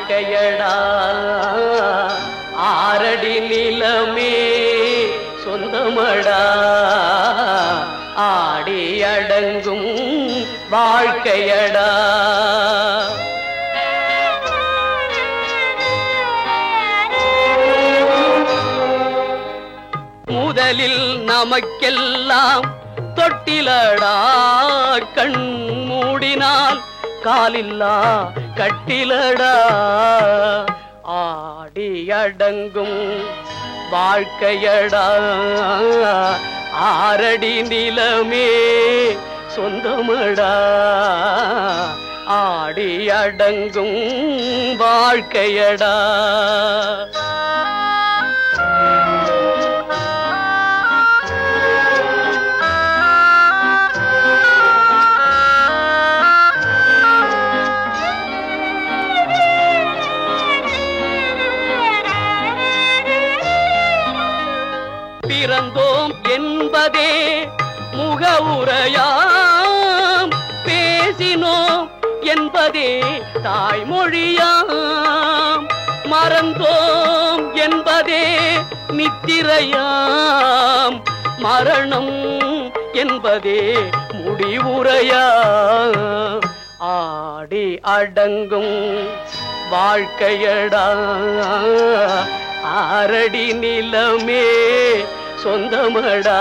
வாழ்க்கையடா ஆரடி நிலமே சொந்தமடா ஆடி அடங்கும் வாழ்க்கையடா. முதலில் நமக்கெல்லாம் தொட்டிலடா கண் மூடினால் காலில்லா கட்டிலடா ஆடி அடங்கும் வாழ்க்கையடா ஆரடி நிலமே சொந்தமடா ஆடி அடங்கும் வாழ்க்கையடா. பிறந்தோம் என்பதே முகவுரையாம் பேசினோம் என்பதே தாய்மொழியாம் மறந்தோம் என்பதே நித்திரையாம் மரணம் என்பதே முடிவுரையாம் ஆடி அடங்கும் வாழ்க்கையடா ஆரடி நிலமே சொந்தமடா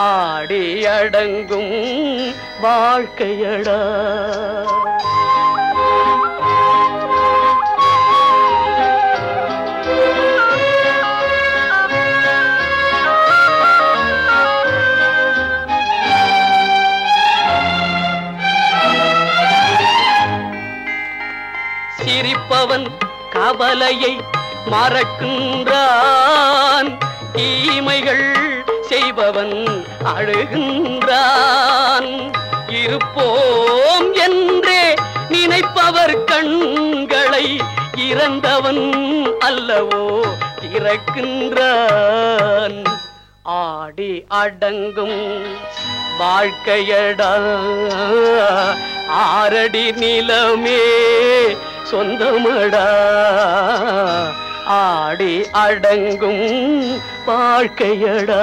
ஆடி அடங்கும் வாழ்க்கையடா. சிரிப்பவன் கவலையை மறக்கின்றான் தீமைகள் செய்பவன் அழுகின்றான் இருப்போம் என்றே நினைப்பவர் கண்களை இறந்தவன் அல்லவோ திறக்கின்றான் ஆடி அடங்கும் வாழ்க்கையடா ஆரடி நிலமே சொந்தமடா ஆடி அடங்கும் வாழ்க்கையடா.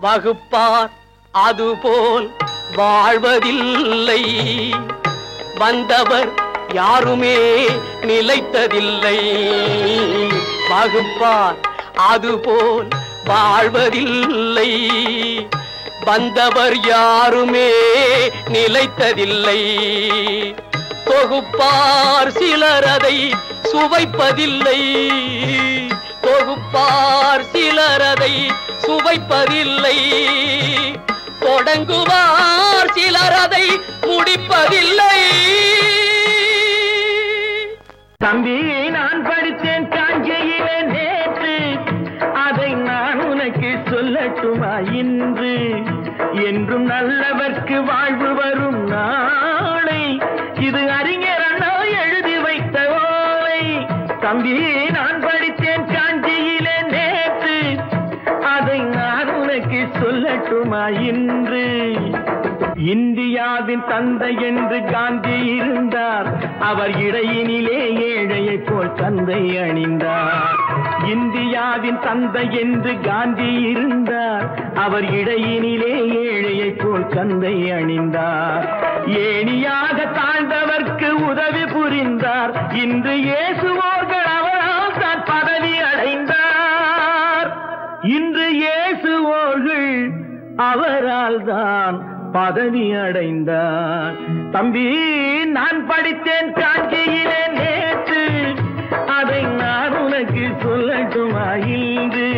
வகுப்பார் அதுபோல் வாழ்வதில்லை வந்தவர் யாருமே நிலைத்ததில்லை வகுப்பார் அதுபோல் வாழ்வதில்லை வந்தவர் யாருமே நிலைத்ததில்லை தொகுப்பார் சிலர் அதை சுவைப்பதில்லை தொகுப்பார் சிலர் அதை சுவைப்பதில்லை தொடங்குவார் சிலர் அதை முடிப்பதில்லை. தம்பி நான் படித்தேன் காஞ்சியிலே நேற்று அதை நான் உனக்கு சொல்லட்டுமா இன்று என்றும் நல்லவர்க்கு வாழ்வு வரும் நாளை இது அறிஞர் அண்ணா எழுதி வைத்த ஓலை. தம்பி நான் படித்தேன் காஞ்சியிலே நேற்று அதை நான் உனக்கு சொல்லட்டுமா இன்று இந்தியாவின் தந்தை என்று காந்தி இருந்தார் அவர் இடையினிலே ஏழையை போல் தந்தை அணிந்தார் இந்தியாவின் தந்தை என்று காந்தி இருந்தார் அவர் இடையினிலே ஏழையை போல் தந்தை அணிந்தார் ஏணியாக தாழ்ந்தவர்க்கு உதவி புரிந்தார் இன்று இயேசுவோர்கள் அவரால் தான் பதவி அடைந்தார் இன்று இயேசுவோர்கள் அவரால் தான் பதவி அடைந்தார். தம்பி நான் படித்தேன் காஞ்சியிலே நேற்று அதை நான் உனக்கு சொல்லட்டுமா இன்று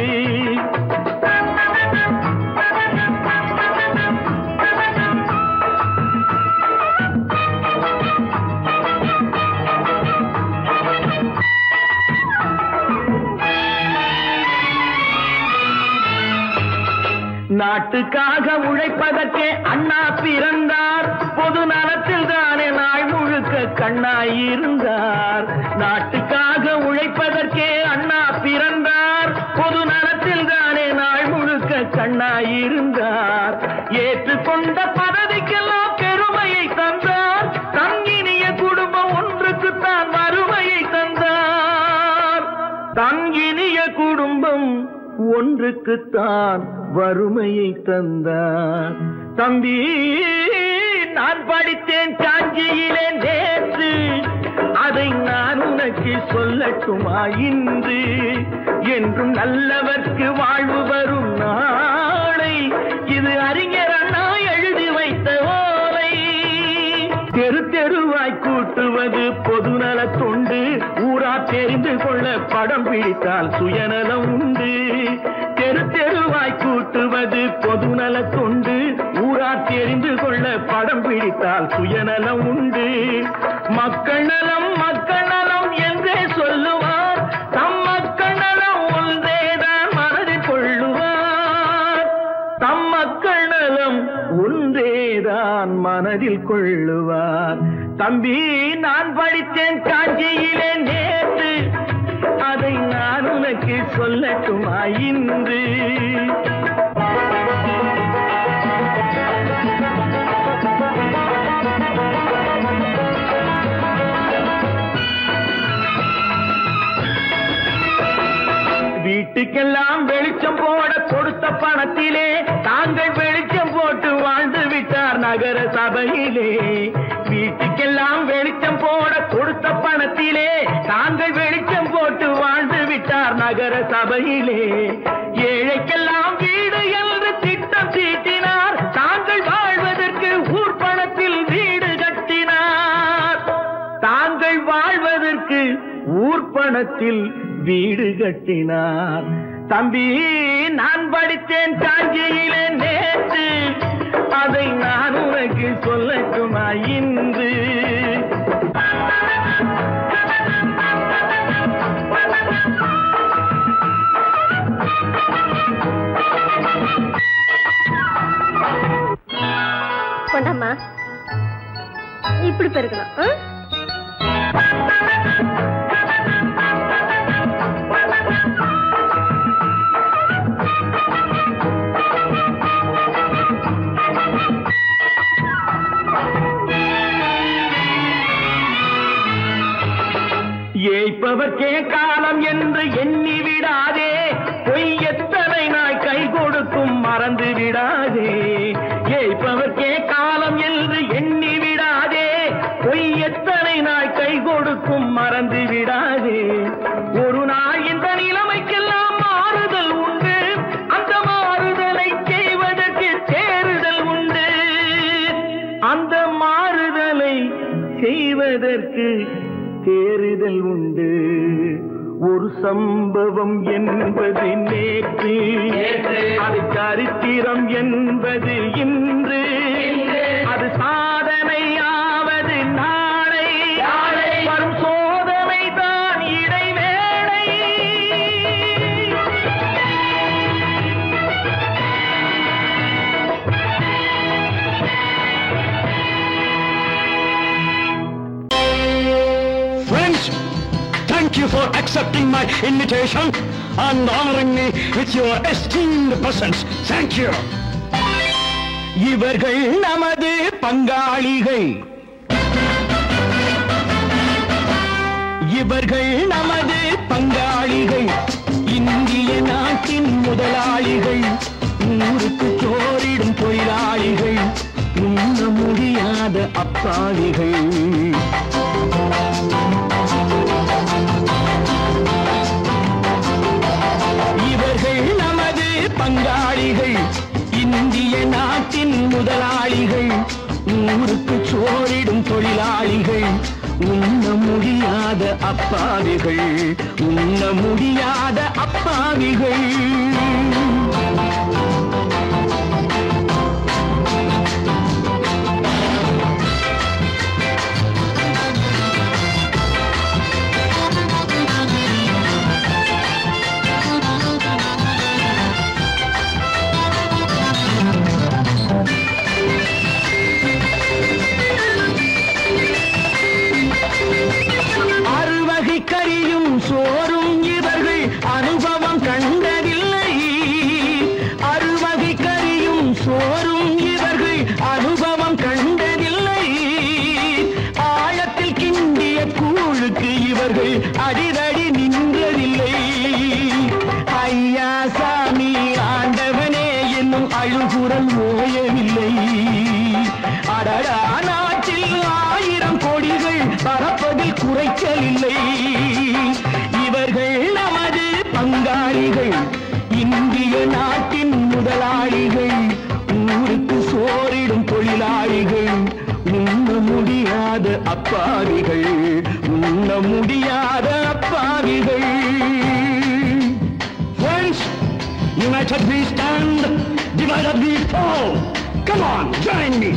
நாட்டுக்காக உழைப்பதற்கே அண்ணா பிறந்தார். பொது நலத்தில் தானே நாள் முழுக்க கண்ணாயிருந்தார். நாட்டுக்காக உழைப்பதற்கே அண்ணா பிறந்தார். பொது நலத்தில் தானே நாள் முழுக்க கண்ணாயிருந்தார். ஏற்றுக்கொண்ட பதவிக்கெல்லாம் பெருமையை தந்தார். தங்கினிய குடும்பம் ஒன்றுக்குத்தான் வறுமையை தந்தார். தங்கினிய குடும்பம் ஒன்றுக்குத்தான் வறுமையை தந்தார். தம்பி, நான் படித்தேன் காஞ்சியிலே நேற்று, அதை நான் உனக்கு சொல்லட்டுமா இன்று? என்றும் நல்லவர்க்கு வாழ்வு வரும் நாளை, இது அறிஞர் அண்ணா எழுதி வைத்த ஓலை. தெரு தெருவாய் கூட்டுவது பொதுநல தொண்டு, ஊரா தெரிந்து கொள்ள படம் பிடித்தால் சுயநலம் உண்டு. தெரு தெருவாய் கூட்டுவது பொதுநல தொண்டு, ஊரா தெரிந்து கொள்ள படம் பிடித்தால் சுயநலம் உண்டு. மக்கள் நலம் மக்கள் நலம் என்றே சொல்லுவார், தம் மக்கள் நலம் ஒன்றேதான் மனதில் கொள்ளுவார். தம் மக்கள் நலம் ஒன்றேதான் மனதில் கொள்ளுவார். தம்பி, நான் படித்தேன் காஞ்சியிலே நேற்று, அதை நான் உனக்கு சொல்லட்டுமா இன்று? வீட்டுக்கெல்லாம் வெளிச்சம் போட கொடுத்த பணத்திலே தாங்கள் வெளிச்சம் போட்டு வாழ்ந்து விட்டார் நகர சபையிலே. வீட்டுக்கெல்லாம் வெளிச்சம் போட கொடுத்த பணத்திலே தாங்கள் வெளிச்சம் போட்டு வாழ்ந்து விட்டார் நகர சபையிலே. ஏழைக்கெல்லாம் வீடு என்று திட்டம் தீட்டினார். தாங்கள் வாழ்வதற்கு ஊர் பணத்தில் வீடு கட்டினார். தாங்கள் வாழ்வதற்கு ஊர் பணத்தில் வீடு கட்டினார். தம்பி, நான் படித்தேன் காஞ்சியிலே நேற்று, அதை நான் உனக்கு சொல்லட்டுமா இன்று? கொண்டாமா, இப்படி பெருக்கணும். ஏய்ப்பவர்க்கே காலம் என்று எண்ணி விடாதே, பொய் எத்தனை நாய் கை கொடுக்கும் மறந்து விடாதே. ஏய்ப்பவர்க்கே காலம் என்று எண்ணி விடாதே, பொய் எத்தனை நாய் கை கொடுக்கும் மறந்து விடாதே. ஒரு நாள் இந்த நிலைமைக்கெல்லாம் மாறுதல் உண்டு, அந்த மாறுதலை செய்வதற்கு தேறுதல் உண்டு. அந்த மாறுதலை செய்வதற்கு தேறுதல் உண்டு. ஒரு சம்பவம் என்பது நேற்று, அது சரித்திரம் என்பது இன்று. அது சாதனையாவது நாளை, வரும் சோதனை தான் இடைவேளை. Friends, thank you for accepting my invitation and honoring me with your esteemed presence. Thank you. இவர்கள் நமது பங்காளிகள், இவர்கள் நமது பங்காளிகள், இந்திய நாட்டின் முதலாளிகள், ஊருக்கு சோறிடும் தொழிலாளிகள், உண்ண முடியாத அப்பாவிகள். இவர்கள் நமது பங்காளிகள், இந்திய நாட்டின் முதலாளிகள், ஊருக்கு சோறிடும் தொழிலாளிகள், உண்ண முடியாத அப்பாவிகள், உண்ண முடியாத அப்பாவிகள். அழுகுரல் ஓயவில்லை. அடடா, நாட்டில் 1000 கோடிகள் பறப்பதில் குறைச்சலில்லை. இவர்கள் நமது பங்காளிகள், இந்திய நாட்டின் முதலாளிகள், ஊருக்கு சோறிடும் தொழிலாளிகள், உண்ண முடியாத அப்பாவிகள், உண்ண முடியாத அப்பாவிகள். Friends, united we stand, divided we fall. Come on, join me.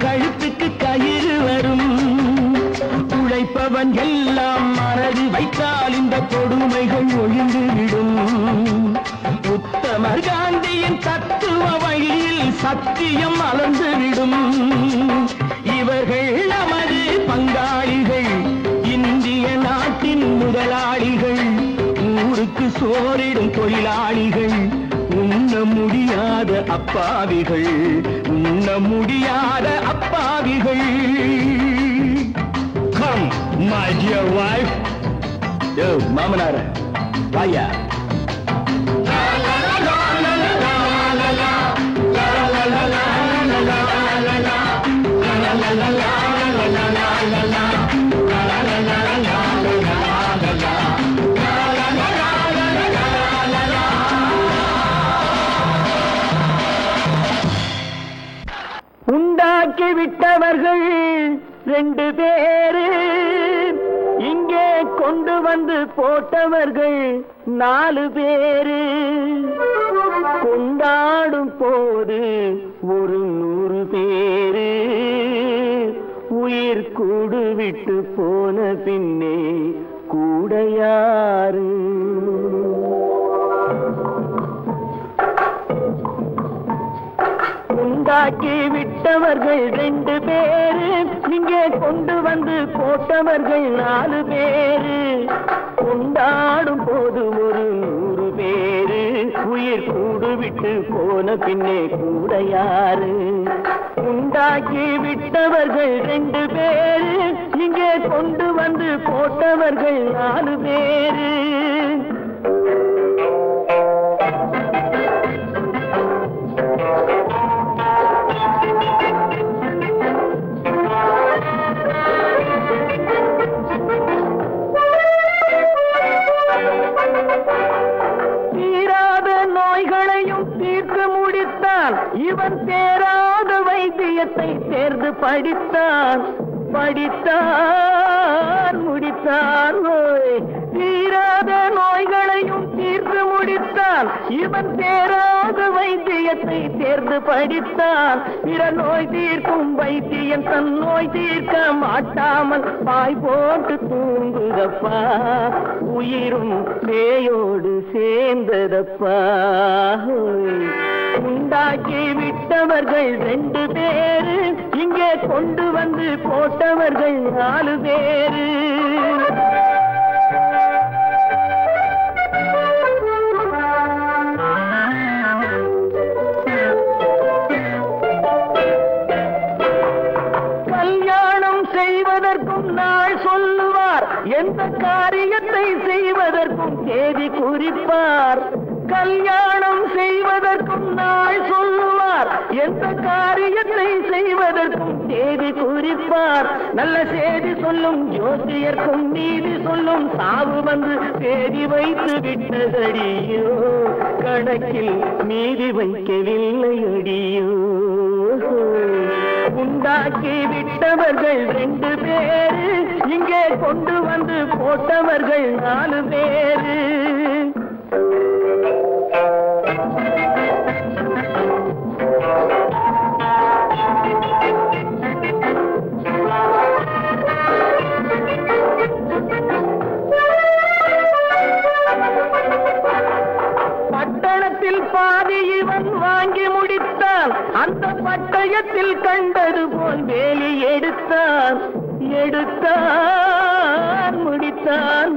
கழுத்துக்கு கயிறு வரும். உழைப்பவன் எல்லாம் மனது வைத்தால் இந்த கொடுமைகள் ஒழிந்துவிடும். உத்தமர் காந்தியின் தத்துவ வழியில் சத்தியம் மலர்ந்துவிடும். இவர்கள் நமது பங்காளிகள், இந்திய நாட்டின் முதலாளிகள், ஊருக்கு சோறிடும் தொழிலாளிகள், உண்ண முடியாத அப்பாவிகள், உண்ண முடியாத அப்பாவிகள். Come, my dear wife. Yo, மாமனார வாயா. உண்டாக்கி விட்டவர்கள் 2 பேரு, இங்கே கொண்டு வந்து போட்டவர்கள் 4 பேரு. கொண்டாடும் போது ஒரு 100 பேரு, உயிர் கூடு விட்டு போன பின்னே கூட யாரு? உண்டாக்கி விட்டவர்கள் 2 பேரு, இங்கே கொண்டு வந்து போட்டவர்கள் 4 பேரு. கொண்டாடும் போது ஒரு 100 பேரு, உயிர் கூடு விட்டு போன பின்னே கூட யாரு? உண்டாக்கி விட்டவர்கள் 2 பேரு, இங்கே கொண்டு வந்து போட்டவர்கள் 4 பேரு. இவன் தேராத வைத்தியத்தை தேர்ந்து படித்தான், முடித்தான். தீராத நோய்களையும் தீர்த்து முடித்தான். இவன் தேராத வைத்தியத்தை தேர்ந்து படித்தான். பிற நோய் தீர்க்கும் வைத்தியன் தன் நோய் தீர்க்க மாட்டாமல் பாய் போட்டு தூங்குதப்பா, உயிரும் பேயோடு சேர்ந்ததப்பா. உண்டாக்கி விட்டவர்கள் 2 பேரு, இங்கே கொண்டு வந்து போட்டவர்கள் 4 பேரு. கல்யாணம் செய்வதற்கும் நாள் சொல்லுவார், எந்த காரியத்தை செய்வதற்கும் தேதி குறிப்பார். கல்யாணம் செய்வதற்கும் நாள் சொல்லுவார், சொல்லுவார், எந்த காரியத்தை செய்வதற்கும் தேதி குறிப்பார். நல்ல செய்தி சொல்லும் ஜோசியர்க்கும் நீதி சொல்லும் சாவு வந்து தேதி வைத்து விட்டதடியோ, கணக்கில் மீதி வைக்கவில்லை அடியோ. உண்டாக்கி விட்டவர்கள் 2 பேரு, இங்கே கொண்டு வந்து போட்டவர்கள் 4 பேரு. பட்டணத்தில் பாதி இவன் வாங்கி முடித்தான், அந்த பட்டயத்தில் கண்டது போல் வேலி எடுத்தான் முடித்தான்.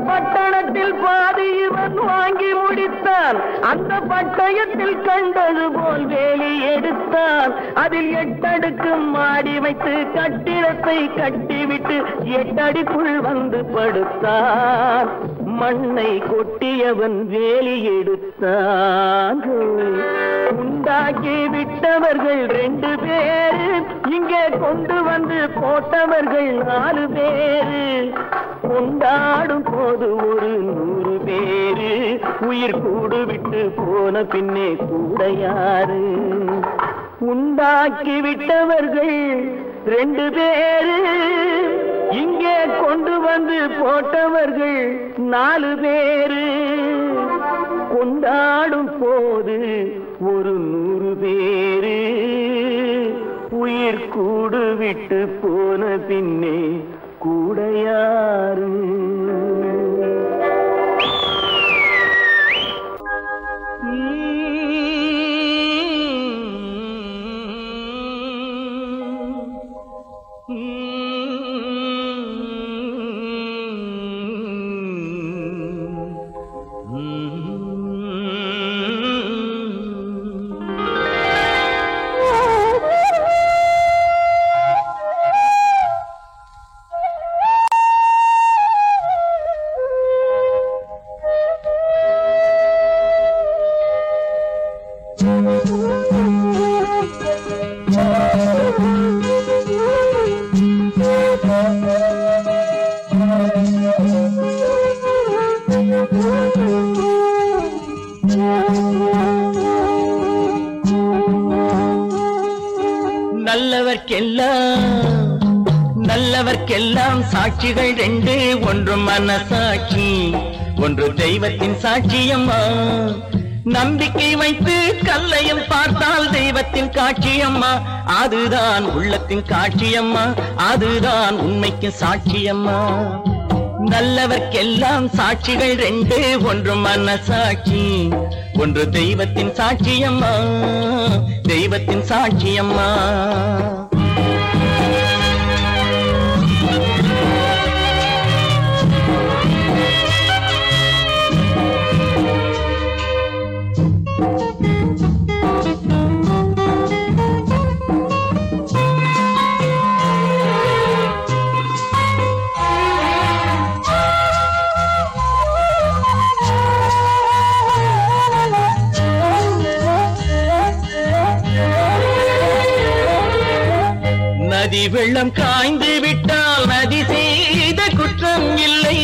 பட்டணத்தில் பாதி இவன் வாங்கி முடித்தான், அந்த பட்டயத்தில் கண்டது போல் வேலி எடுத்தான். அதில் 8 அடுக்கு மாடி வைத்து கட்டிடத்தை கட்டிவிட்டு 8 அடிக்குள் வந்து படுத்தான். மண்ணை கொட்டியவன் வேலி எடுத்தான். உண்டாக்கி விட்டவர்கள் 2 பேரு, இங்கே கொண்டு வந்து போட்டவர்கள் 4 பேரு. கொண்டாடும் போது ஒரு 100 பேரு, உயிர் கூடு விட்டு போன பின்னே கூட யாரு? உண்டாக்கி விட்டவர்கள் 2 பேரு, இங்கே கொண்டு வந்து போட்டவர்கள் 4 பேரு. கொண்டாடும் போது ஒரு 100 பேரு, உயிர் கூடு விட்டு போன பின்னே கூட யாரு? நல்லவர்க்கெல்லாம் சாட்சிகள் 2, ஒன்று மனசாட்சி, ஒன்று தெய்வத்தின் சாட்சியம்மா. நம்பிக்கை வைத்து கல்லையும் பார்த்தால் தெய்வத்தின் காட்சியம்மா. அதுதான் உள்ளத்தின் காட்சியம்மா, அதுதான் உண்மைக்கு சாட்சியம்மா. நல்லவர்க்கெல்லாம் சாட்சிகள் 2, ஒன்று மனசாட்சி, ஒன்று தெய்வத்தின் சாட்சியம்மா, தெய்வத்தின் சாட்சியம்மா. நதி வெள்ளம் காய்ந்து விட்டால் நதி செய்த குற்றம் இல்லை,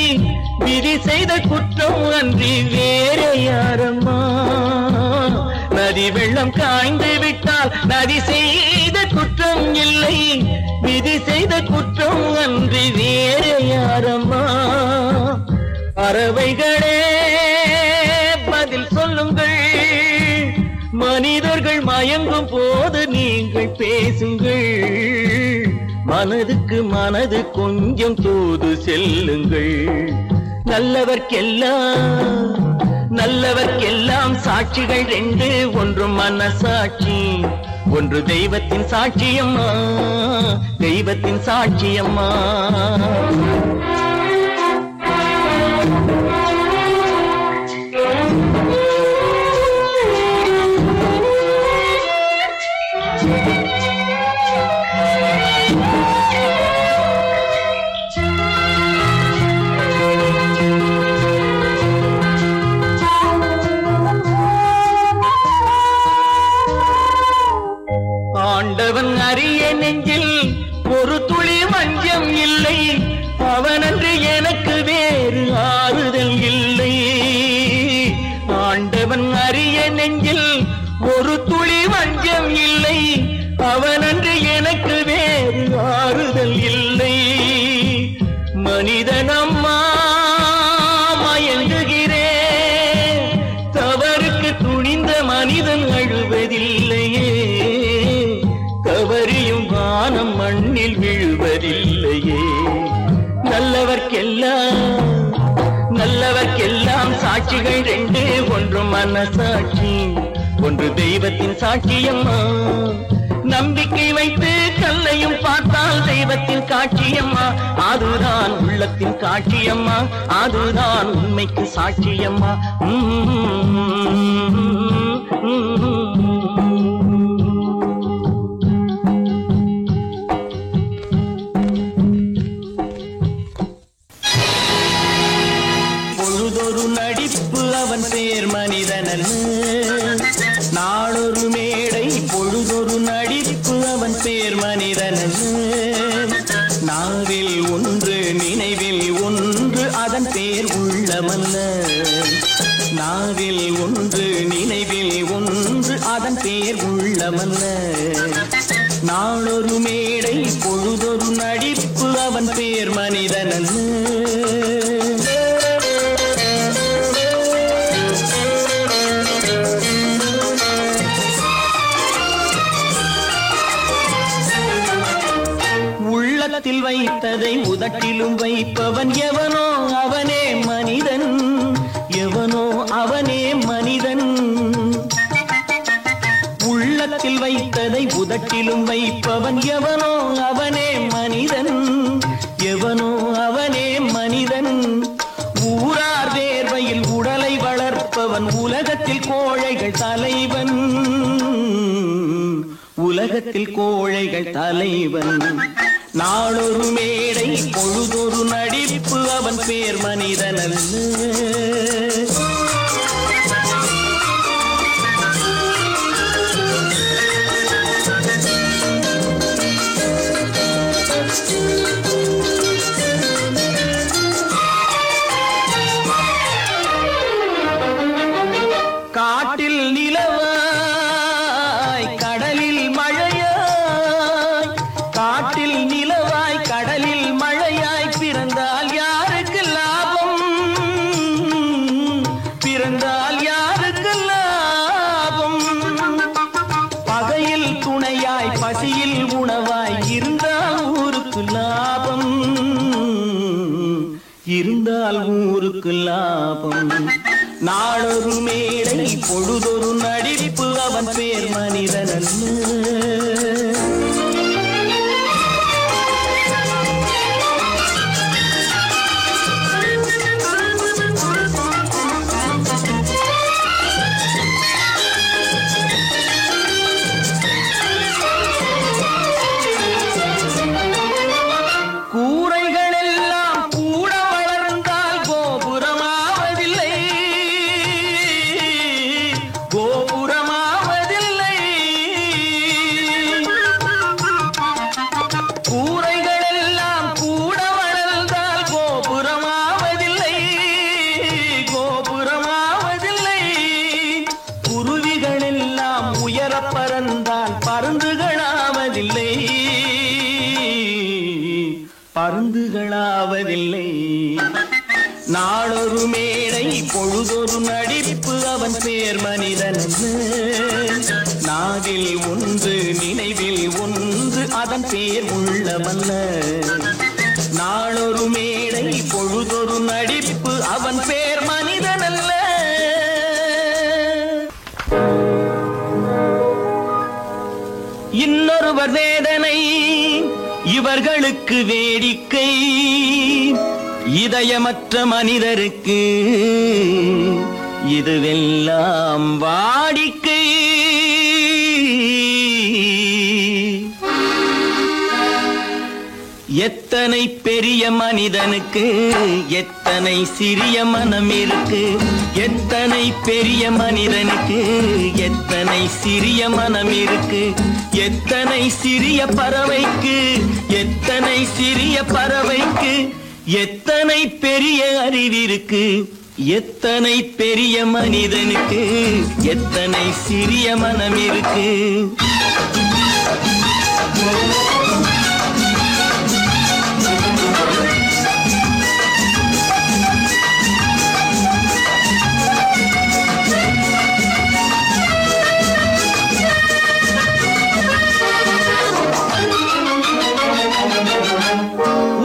விதி செய்த குற்றம் அன்றி வேறு யாரம்மா. நதி வெள்ளம் காய்ந்து விட்டால் நதி செய்த குற்றம் இல்லை, விதி செய்த குற்றம் அன்றி வேறு யாரம்மா. பறவைகளே பதில் சொல்லுங்கள், மனிதர்கள் மயங்கும் போது நீங்கள் பேசுங்கள். மனதுக்கு மனது கொஞ்சம் தூது செல்லுங்கள். நல்லவர்க்கெல்லாம் சாட்சிகள் 2, ஒன்று மனசாட்சி, ஒன்று தெய்வத்தின் சாட்சியம்மா, தெய்வத்தின் சாட்சியம்மா. அறிய நெஞ்சில் ஒரு துளி வஞ்சம் இல்லை, அவனன்று எனக்கு வேறு ஆறுதல் இல்லை. ஆண்டவன் அறிய நெஞ்சில் ஒரு துளி வஞ்சம் இல்லை, அவனன்று எனக்கு வேறு ஆறுதல் இல்லை. மனிதனம்மா மயங்குகிறேன், தவறுக்கு துணிந்த மனிதன் அழுவதில்லையே, தவறியும் வானம் மண்ணில் விழுவதில்லையே. நல்லவர்க்கெல்லாம் சாட்சிகள் ரெண்டு, ஒன்று மனசாட்சி, ஒன்று தெய்வத்தின் சாட்சியம்மா. நம்பிக்கை வைத்து கல்லையும் பார்த்தால் தெய்வத்தின் காட்சியம்மா, அதுதான் உள்ளத்தின் காட்சியம்மா, அதுதான் உண்மைக்கு சாட்சியம்மா. பொழுதொரு நடிப்பு அவன் பேர் மனிதனன், நாளொரு மேடை பொழுதொரு நடிப்பு அவன் பேர் மனிதனன். நாவில் ஒன்று நினைவில் ஒன்று அதன் பேர் உள்ளமல்ல, நாவில் ஒன்று நினைவில் ஒன்று அதன் பேர் உள்ளமல்ல. நாளொரு மேடை பொழுதொரு நடிப்பு அவன் பேர் மனிதனன். உள்ளத்தில் வைத்ததை உதட்டிலும் வைப்பவன் எவனோ அவனே மனிதன், எவனோ அவனே மனிதன். உள்ளத்தில் வைத்ததை உதட்டிலும் வைப்பவன் எவனோ அவனே மனிதன், எவனோ அவனே மனிதன். ஊரார் வேர்வையில் உடலை வளர்ப்பவன் உலகத்தில் கோழைகள் தலைவன், உலகத்தில் கோழைகள் தலைவன். நாளொரு மேடை பொழுதொரு நடிப்பு அவன் பேர் மனிதனல்ல. காட்டில் நிலவாய் கடலில் மழையாய், காட்டில் நிலவாய் கடலில் மழையாய், பிறந்தால் யாருக்கு லாபம், பிறந்தால் யாருக்கு லாபம். பகையில் துணையாய் பசியில் உணவாய் இருந்தால் ஊருக்கு லாபம், இருந்தால் ஊருக்கு லாபம். நாளொரு மேடை பொழுதொரு நடிப்பு அவன் பேர் மனிதனல்ல. பருந்துகளாவதில்லை. நாளொரு மேடை பொழுதொரு நடிப்பு அவன் பேர் மனிதன். நாவில் ஒன்று நினைவில் ஒன்று அதன் பேர் உள்ளமல்ல. நாளொரு மேடை பொழுதொரு நடிப்பு அவன் பேர் மனிதனல்ல. இன்னொருவர் வேதனை இவர்களுக்கு வேடிக்கை, இதயமற்ற மனிதருக்கு இதுவெல்லாம் வாடிக்கை. எத்தனை பெரிய மனிதனுக்கு எத்தனை சிறிய மனம் இருக்கு, எத்தனை எத்தனை பெரிய மனிதனுக்கு எத்தனை சிறிய மனம் இருக்கு, எத்தனை சிறிய பறவைக்கு எத்தனை சிறிய பறவைக்கு எத்தனை பெரிய அறிவிருக்கு, எத்தனை பெரிய மனிதனுக்கு எத்தனை சிறிய மனம் இருக்கு.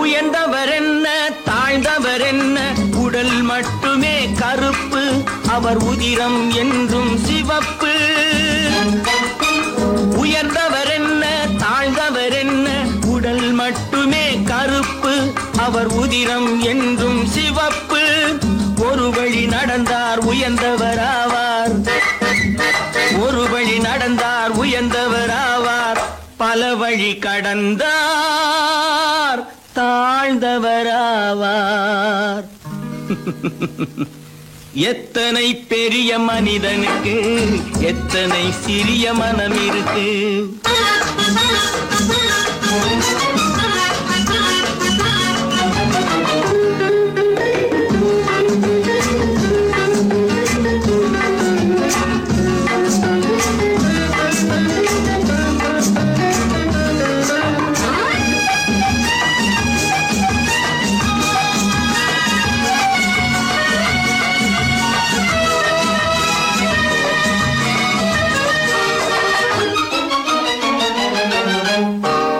உயர்ந்தவர் என்ன தாழ்ந்தவர் என்ன, உடல் மட்டுமே கருப்பு, அவர் உதிரம் என்றும் சிவப்பு. உயர்ந்தவர் என்ன தாழ்ந்தவர் என்ன, உடல் மட்டுமே கருப்பு, அவர் உதிரம் என்றும் சிவப்பு. ஒரு வழி நடந்தார் உயர்ந்தவராவார், ஒரு வழி நடந்தார் உயர்ந்தவராவார், பல வழி கடந்தார் தாழ்ந்தவராவார். எத்தனை பெரிய மனிதனுக்கு எத்தனை சிறிய மனம் இருக்கு.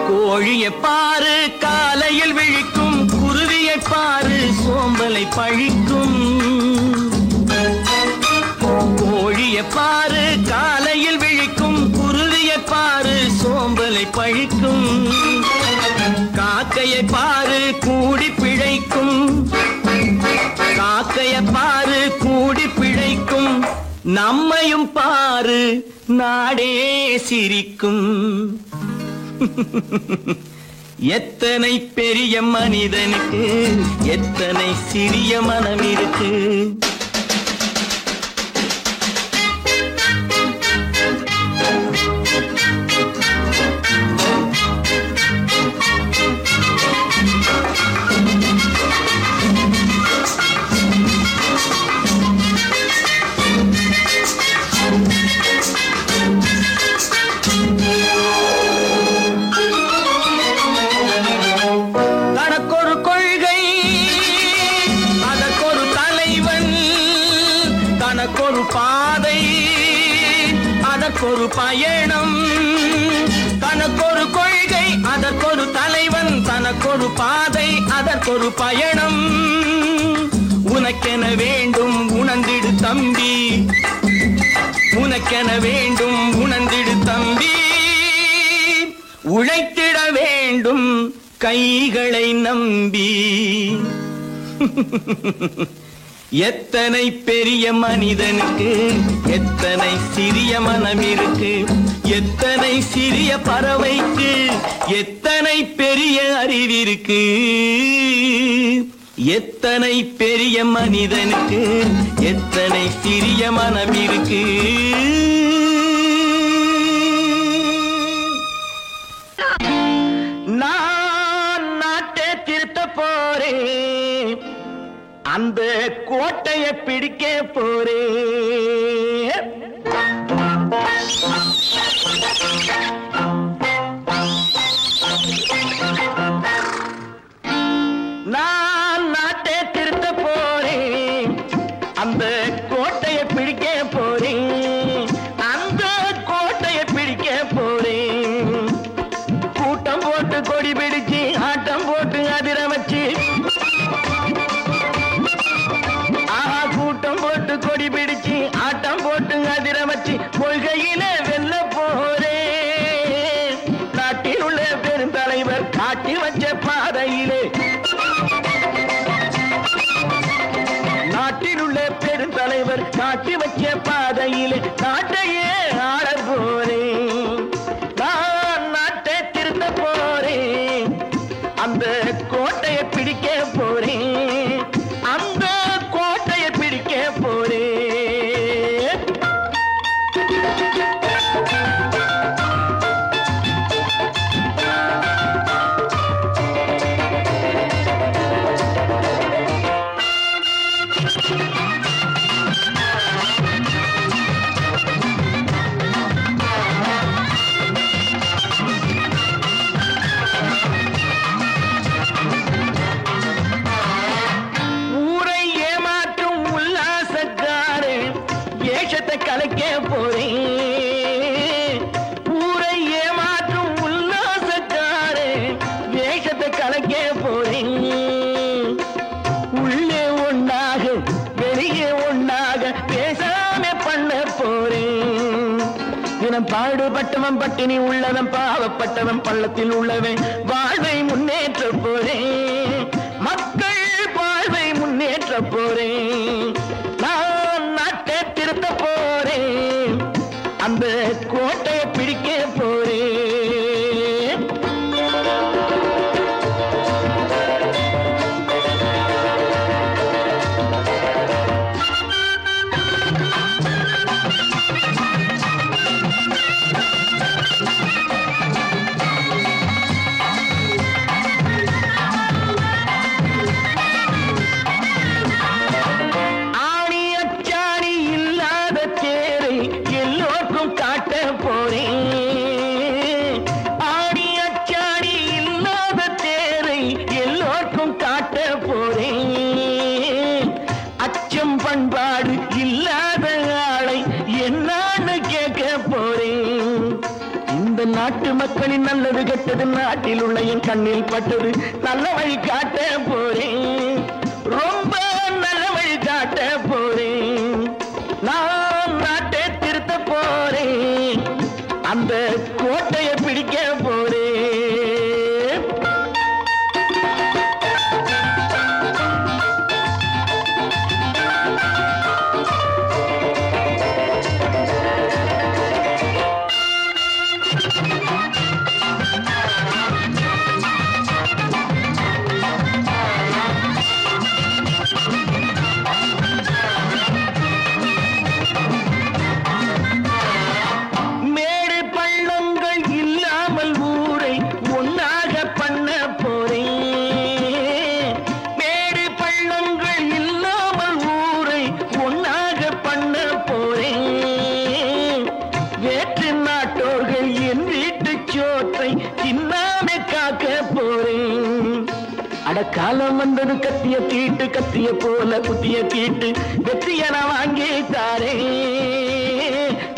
கோழியை பாரு காலையில் விழிக்கும், குருவியை பாரு சோம்பலை பழிக்கும். கோழியை பாரு காலையில் விழிக்கும், குருவியை பாரு சோம்பலை பழிக்கும். காக்கையை பாரு கூடி பிழைக்கும், காக்கையை பாரு கூடி பிழைக்கும். நம்மையும் பாரு நாடே சிரிக்கும். எத்தனை பெரிய மனிதனுக்கு எத்தனை சிறிய மனம் இருக்கு. தனக்கொரு கொள்கை அதற்கொரு தலைவன், தனக்கொரு பாதை அதற்கொரு பயணம். தனக்கொரு கொள்கை அதற்கொரு தலைவன், தனக்கொரு பாதை அதற்கொரு பயணம். உனக்கென வேண்டும் உணர்ந்திடு தம்பி, உனக்கென வேண்டும் உணர்ந்திடு தம்பி. உழைத்திட வேண்டும் கைகளை நம்பி. எத்தனை பெரிய மனிதனுக்கு எத்தனை சிறிய மனம் இருக்கு, எத்தனை சிறிய பறவைக்கு எத்தனை பெரிய அறிவிருக்கு. எத்தனை பெரிய மனிதனுக்கு எத்தனை சிறிய மனம் இருக்கு. நான் நாட்டை திருத்த போறேன், அந்த கோட்டையை பிடிக்க போறேன். நான் நாட்டை திருத்த போறேன், அந்த கோட்டையை பிடிக்க போறேன், அந்த கோட்டையை பிடிக்க போறேன். கூட்டம் போட்டு கொடி பிடிச்சு ஆட்டம் போட்டு அதிர வச்சு, ஆஹா கூட்டம் போட்டு கொடி பிடிச்சு ஆட்டம் போட்டு அதிர வச்சு கொள்கையில வெல்ல போறேன். நாட்டில் உள்ள பெருந்தலைவர் காட்டி வச்ச பாதையிலே, நாட்டில் உள்ள பெருந்தலைவர் காட்டி வச்ச பாதையிலே நாட்டையே ஆள போறேன். நான் நாட்டை திருத்த போறேன், அந்த கோட்டையை பிடிக்க போறேன், அந்த கோட்டையை பிடிக்க போறேன். போறேன். ஊரை ஏமாற்றும் உல்லாசக்காரே வேஷத்தை கலக்க போறேன். உள்ளே ஒன்னாக வெளியே ஒன்னாக பேசாம பண்ண போறேன். தினம் பாடுபட்டவன் பட்டினி உள்ளவன் பாவப்பட்டவன் பள்ளத்தில் உள்ளவன் வாழ்வை முன்னேற்ற போறேன். மக்கள் வாழ்வை முன்னேற்ற போறேன். நான் நாட்டை திருத்த போறேன். அந்த கோட்டையை பிடிக்க போறேன். பண்பாடு இல்லாத ஆளை என்னான்னு கேட்க போறேன். இந்த நாட்டு மக்களின் நல்லது கெட்டது நாட்டில் உள்ள என் கண்ணில் பட்டது நல்ல வழி காட்ட போறேன். ரொம்ப நல்ல வழி காட்ட போறேன். நான் நாட்டை திருத்த போறேன். அந்த கோட்டையை பிடிக்க போறேன். காலம் வந்தது கத்திய தீட்டு கத்திய போல குத்திய தீட்டு வெற்றிய நான் வாங்கி தாரே.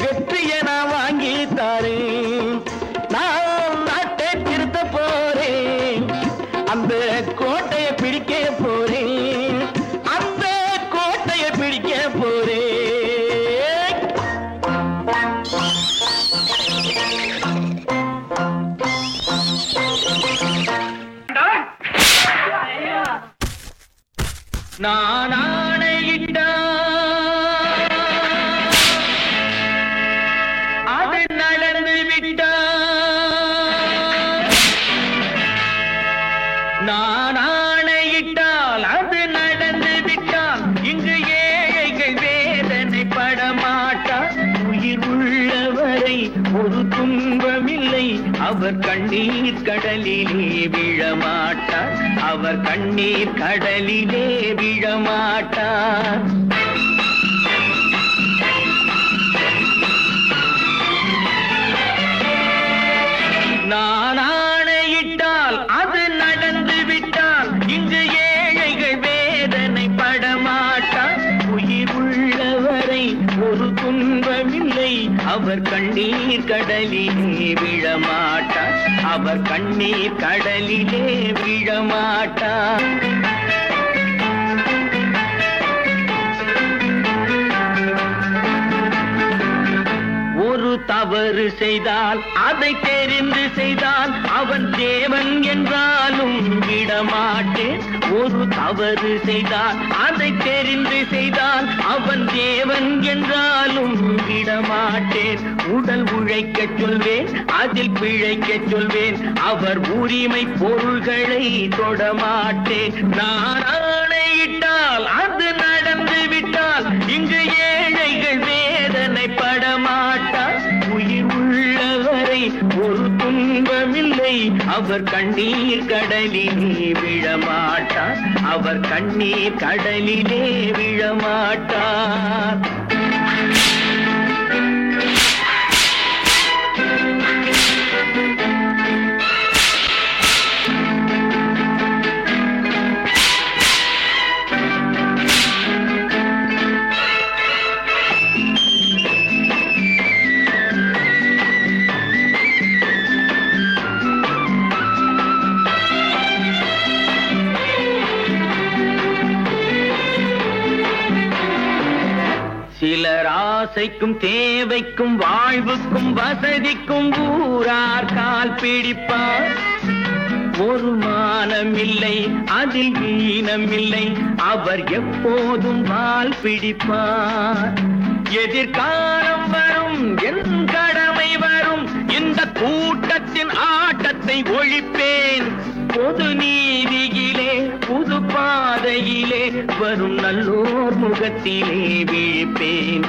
வெற்றிய நான் வாங்கி தாரே. நான் நாட்டை திருத்த போறேன். அந்த கோட்டையை பிடிக்க போறேன். அந்த கோட்டையை பிடிக்க போறேன். நான் ஆணையிட்டால் அது நடந்து விட்டால். நான் ஆணையிட்டால் அது நடந்து விட்டால். இங்கு ஏழைகள் வேதனை படமாட்டார். உயிர் உள்ளவரை ஒரு துன்பமில்லை. அவர் கண்ணீர் கடலிலே விழமாட்டார். அவர் கண்ணீர் கடலிலே விழமாட்டார். நான் ஆணையிட்டால் அது நடந்து விட்டால். இங்கு ஏழைகள் வேதனை படமாட்டார். உயிர் உள்ளவரை ஒரு துன்பமில்லை. அவர் கண்ணீர் கடலிலே விழமாட்டார். அவர் கண்ணீர் கடலிலே விழமாட்டார். ஒரு தவறு செய்தால் அதை தெரிந்து செய்தால் அவன் தேவன் என்றாலும் விடமாட்டேன். ஒரு தவறு செய்தால் அதை தெரிந்து செய்தால் அவன் தேவன் என்றாலும் விடமாட்டேன். உடல் உழைக்க சொல்வேன், அதில் பிழைக்க சொல்வேன். அவர் உரிமை பொருள்களை தொடமாட்டேன். நான் ஆணையிட்டால் அது நடந்து விட்டால். இங்கு ஏழைகள் வேதனை படமாட்டார். உயிர் உள்ளவரை ஒரு துன்பமில்லை. அவர் கண்ணீர் கடலிலே விழமாட்டார். அவர் கண்ணீர் கடலிலே விழமாட்டார். தேவைக்கும் தேவைக்கும் வாழ்வுக்கும் வசதிக்கும் ஊரார் கால் பிடிப்பார். ஒரு மானமில்லை அதில் ஈனமில்லை, அவர் எப்போதும் வால் பிடிப்பார். எதிர்காலம் வரும், என் கடமை வரும், இந்த கூட்டத்தின் ஆட்டத்தை ஒழிப்பேன். பொது நீதியிலே புது பாதையிலே வரும் நல்லோர் முகத்திலே விழிப்பேன்.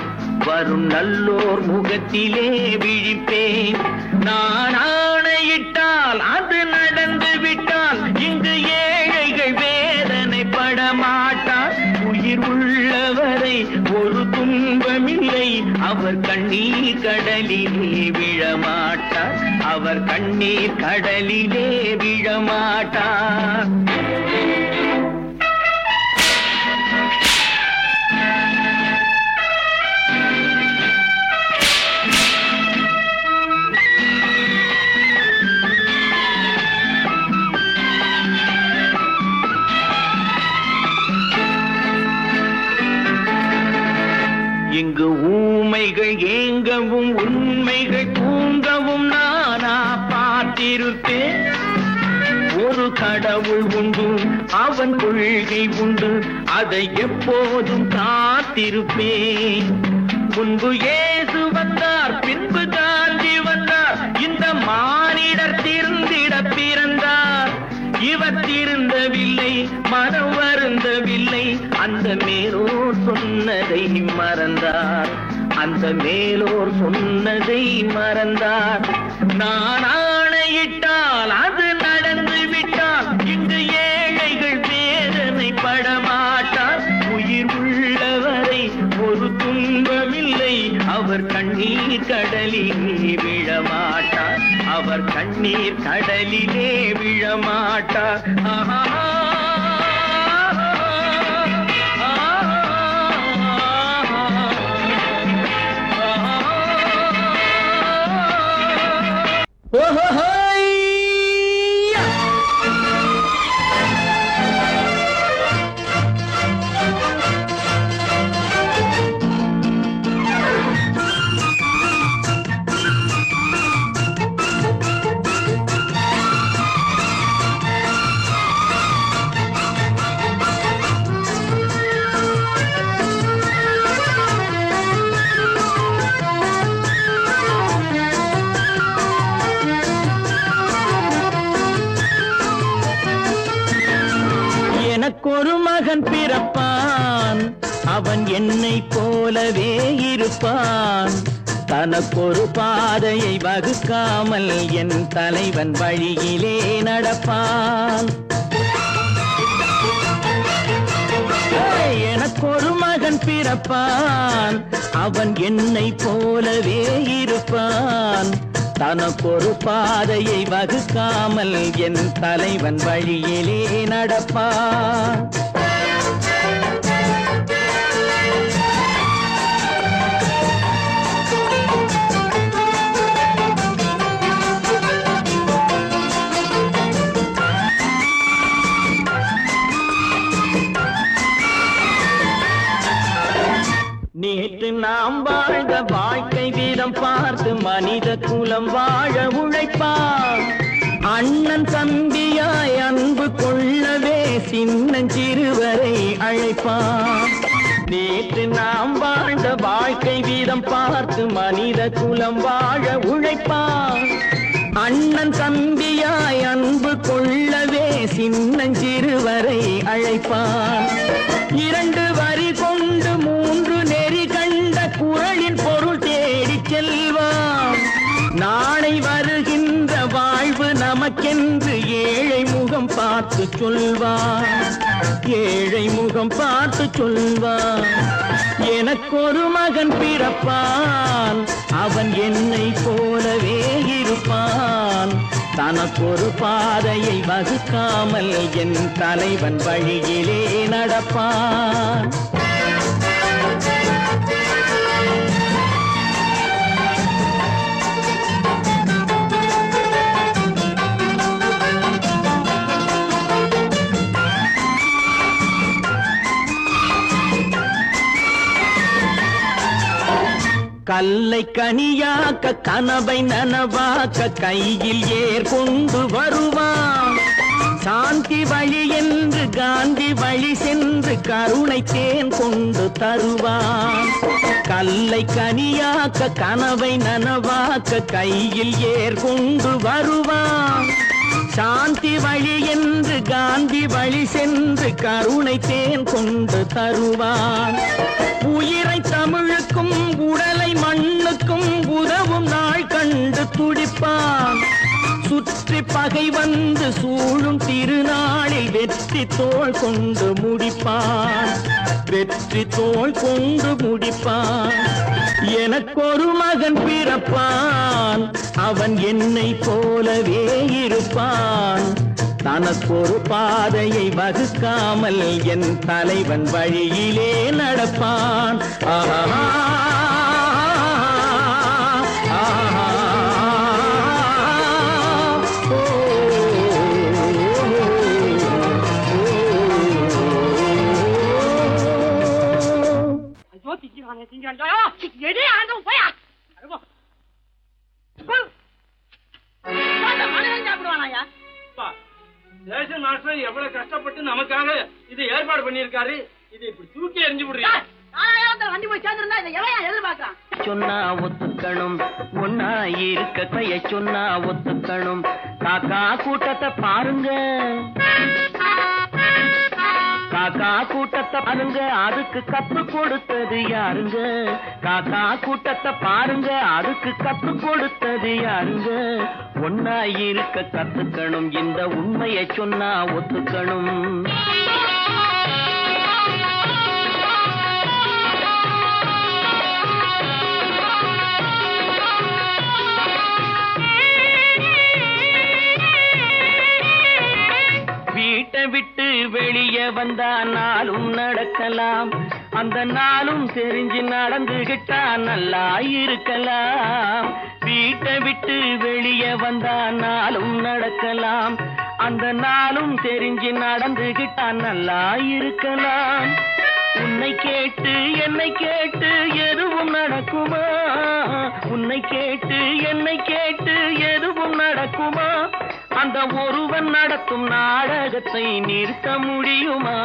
வரும் நல்லோர் முகத்திலே விழிப்பேன். நான் ஆணையிட்டால் அது நடந்து விட்டால் இங்கு ஏழைகள் வேதனைப்பட மாட்டார். உயிர் உள்ளவரை ஒரு துன்பமில்லை, அவர் கண்ணீர் கடலிலே விழமாட்டார். அவர் கண்ணீர் கடலிலே விழமாட்டார். இங்கு ஊமைகள் ஏங்கவும் உண்மைகள் தூங்கவும் நானா பார்த்திருப்பேன். ஒரு கடவுள் உண்டு, அவன் கொள்கை உண்டு, அதை எப்போதும் காத்திருப்பேன். முன்பு இயேசு வந்தார், பின்பு காந்தி வந்தார், இந்த மானிடர் திருந்திட பிறந்தார். இவர் திருந்தவில்லை, மனம் வருந்தவில்லை, அந்த மேலோர் சொன்னதை மறந்தார். அந்த மேலோர் சொன்னதை மறந்தார். நான் ஆணையிட்டால் அது நடந்து விட்டால் இங்கு ஏழைகள் வேதனை படமாட்டார். உயிர் உள்ளவரை ஒரு துன்பமில்லை, அவர் கண்ணீர் கடலிலே விழமாட்டார். அவர் கண்ணீர் கடலிலே விழமாட்டார். ஆஹா. எனக்கொரு மகன் பிறப்பான், அவன் என்னை போலவே இருப்பான். தனக்கொரு பாதையை வகுக்காமல் என் தலைவன் வழியிலே நடப்பான். எனக்கொரு மகன் பிறப்பான், அவன் என்னை போலவே இருப்பான். தனக்கொரு பாதையை வகுக்காமல் என் தலைவன் வழியிலே நடப்பான். நேற்று நாம் வாழ்ந்த வாழ்க்கை வீதம் பார்த்து மனித குலம் வாழ உழைப்பான். அண்ணன் தம்பியாய் அன்பு கொள்ளவே சின்னஞ்சிறுவரை அழைப்பான். நேற்று நாம் வாழ்ந்த வாழ்க்கை வீதம் பார்த்து மனித குலம் வாழ உழைப்பான். அண்ணன் தம்பியாய் அன்பு கொள்ளவே சின்னஞ்சிறுவரை அழைப்பான். 2 வரி கொண்டு 3 நெறி கண்ட குறளின் பொருள் தேடிச் செல்வான். நாளை வருகின்ற வாழ்வு நமக்கென்று ஏழை முகம் பார்த்து சொல்வான். ஏழை முகம் பார்த்து சொல்வான். எனக்கொரு மகன் பிறப்பான், அவன் என்னை போலவே இருப்பான். தனக்கொரு பாதையை வகுக்காமல் என் தலைவன் வழியிலே நடப்பான். கல்லை கனியாக்க கனவை நனவாக்க கையில் ஏர் கொண்டு வருவான். சாந்தி வழி என்று காந்தி வழி சென்று கருணை தேன் கொண்டு தருவான். கல்லை கனியாக்க கனவை நனவாக்க கையில் ஏர் கொண்டு வருவான். சாந்தி வழி என்று காந்தி வழி சென்று கருணை தேன் கொண்டு தருவான். உயிரை தமிழுக்கும் உடலை மண்ணுக்கும் உதவும் நாள் கண்டு துடிப்பான். சுற்றி பகை வந்து சூழும் திருநாளில் வெற்றி தோள் கொண்டு முடிப்பான். வெற்றி தோள் கொண்டு முடிப்பான். எனக்கொரு மகன் பிறப்பான், அவன் என்னை போலவே இருப்பான். தனக்கொரு பாதையை வகுக்காமல் என் தலைவன் வழியிலே நடப்பான். ஆஹா எவ்வளவு கஷ்டப்பட்டு நமக்காக இது ஏற்பாடு பண்ணிருக்காரு. இது இப்படி தூக்கி எறிஞ்சு விடுறீங்க. வண்டி போய் சேர்ந்திருந்தா இதை எவன் எதிர்பார்க்கலாம்? சொன்னா ஒத்துக்கணும், ஒன்னா இருக்க கைய சொன்னா ஒத்துக்கணும். காக்கா கூட்டத்தை பாருங்க, காக்கா கூட்டத்தை பாருங்க, அதுக்கு கத்து கொடுத்தது யாருங்க? காக்கா கூட்டத்தை பாருங்க, அதுக்கு கத்து கொடுத்தது யாருங்க? ஒன்னா இருக்க கத்துக்கணும், இந்த உண்மையை சொன்னா ஒத்துக்கணும். வீட்டை விட்டு வெளியே வந்தா நாளும் நடக்கலாம், அந்த நாளும் தெரிஞ்சு நடந்துகிட்டா நல்லா இருக்கலாம். வீட்டை விட்டு வெளியே வந்தா நாளும் நடக்கலாம், அந்த நாளும் தெரிஞ்சு நடந்துகிட்டா நல்லா இருக்கலாம். உன்னை கேட்டு என்னை கேட்டு எதுவும் நடக்குமா? உன்னை கேட்டு என்னை கேட்டு எதுவும் நடக்குமா? அந்த ஒருவன் நடத்தும் நாடகத்தை நிறுத்த முடியுமா?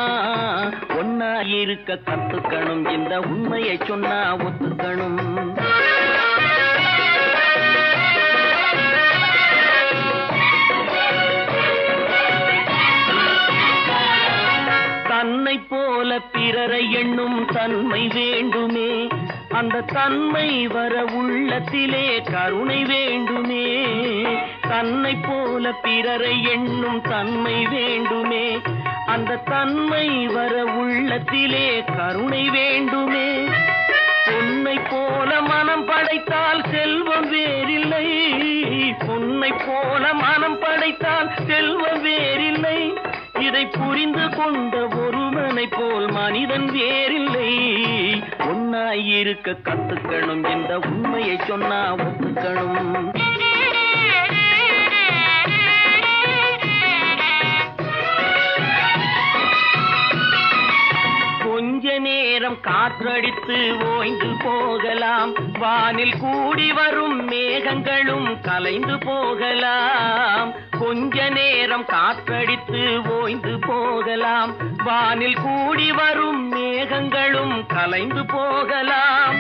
ஒன்னா இருக்க கத்துக்கணும், இந்த உண்மையை சொன்னா ஒத்துக்கணும். தன்னை போல பிறரை எண்ணும் தன்மை வேண்டுமே, அந்த தன்மை வர உள்ளத்திலே கருணை வேண்டுமே. தன்னை போல பிறரை எண்ணும் தன்மை வேண்டுமே, அந்த தன்மை வர உள்ளத்திலே கருணை வேண்டுமே. பொன்னை போல மனம் படைத்தால் செல்வம் வேறில்லை, பொன்னை போல மனம் படைத்தால் செல்வம் வேறில்லை. இதை புரிந்து கொண்ட ஒருவனை போல் மனிதன் வேறில்லை. ஒன்னாய் இருக்க கத்துக்கணும், இந்த உண்மையை சொன்னா ஒத்துக்கணும். கொஞ்ச நேரம் காற்றடித்து ஓய்ந்து போகலாம், வானில் கூடி வரும் மேகங்களும் கலைந்து போகலாம். கொஞ்ச நேரம் காற்றடித்து ஓய்ந்து போகலாம், வானில் கூடி வரும் மேகங்களும் கலைந்து போகலாம்.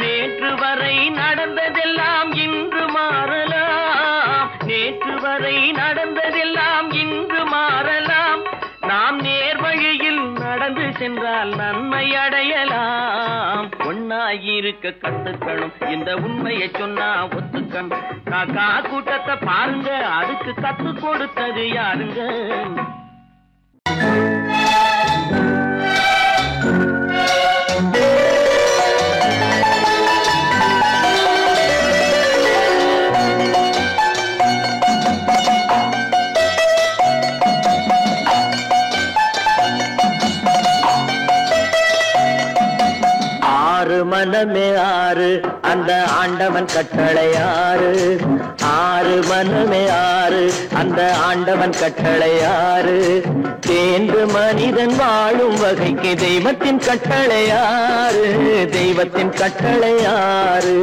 நேற்று வரை நடந்ததெல்லாம் இன்று மாறலாம், நேற்று வரை நடந்ததெல்லாம் இன்று மாறலாம். நாம் நேர் வழியில் நடந்து சென்றால் நன்மை அடையலாம். ஒன்னாயிருக்க கத்துக்கணும், இந்த உண்மையை சொன்னா ஒத்துக்கணும். காக்கா கூட்டத்தை பாருங்க, அதுக்கு கத்து கொடுத்தது யாருங்க? மனமே ஆறு, அந்த ஆண்ட ஆண்டவன் கட்டளை ஆறு ஆறு மனமே ஆறு அந்த ஆண்டவன் கட்டளை ஆறு தேர்ந்து மனிதன் வாழும் வகைக்கு தெய்வத்தின் கட்டளை ஆறு தெய்வத்தின் கட்டளை ஆறு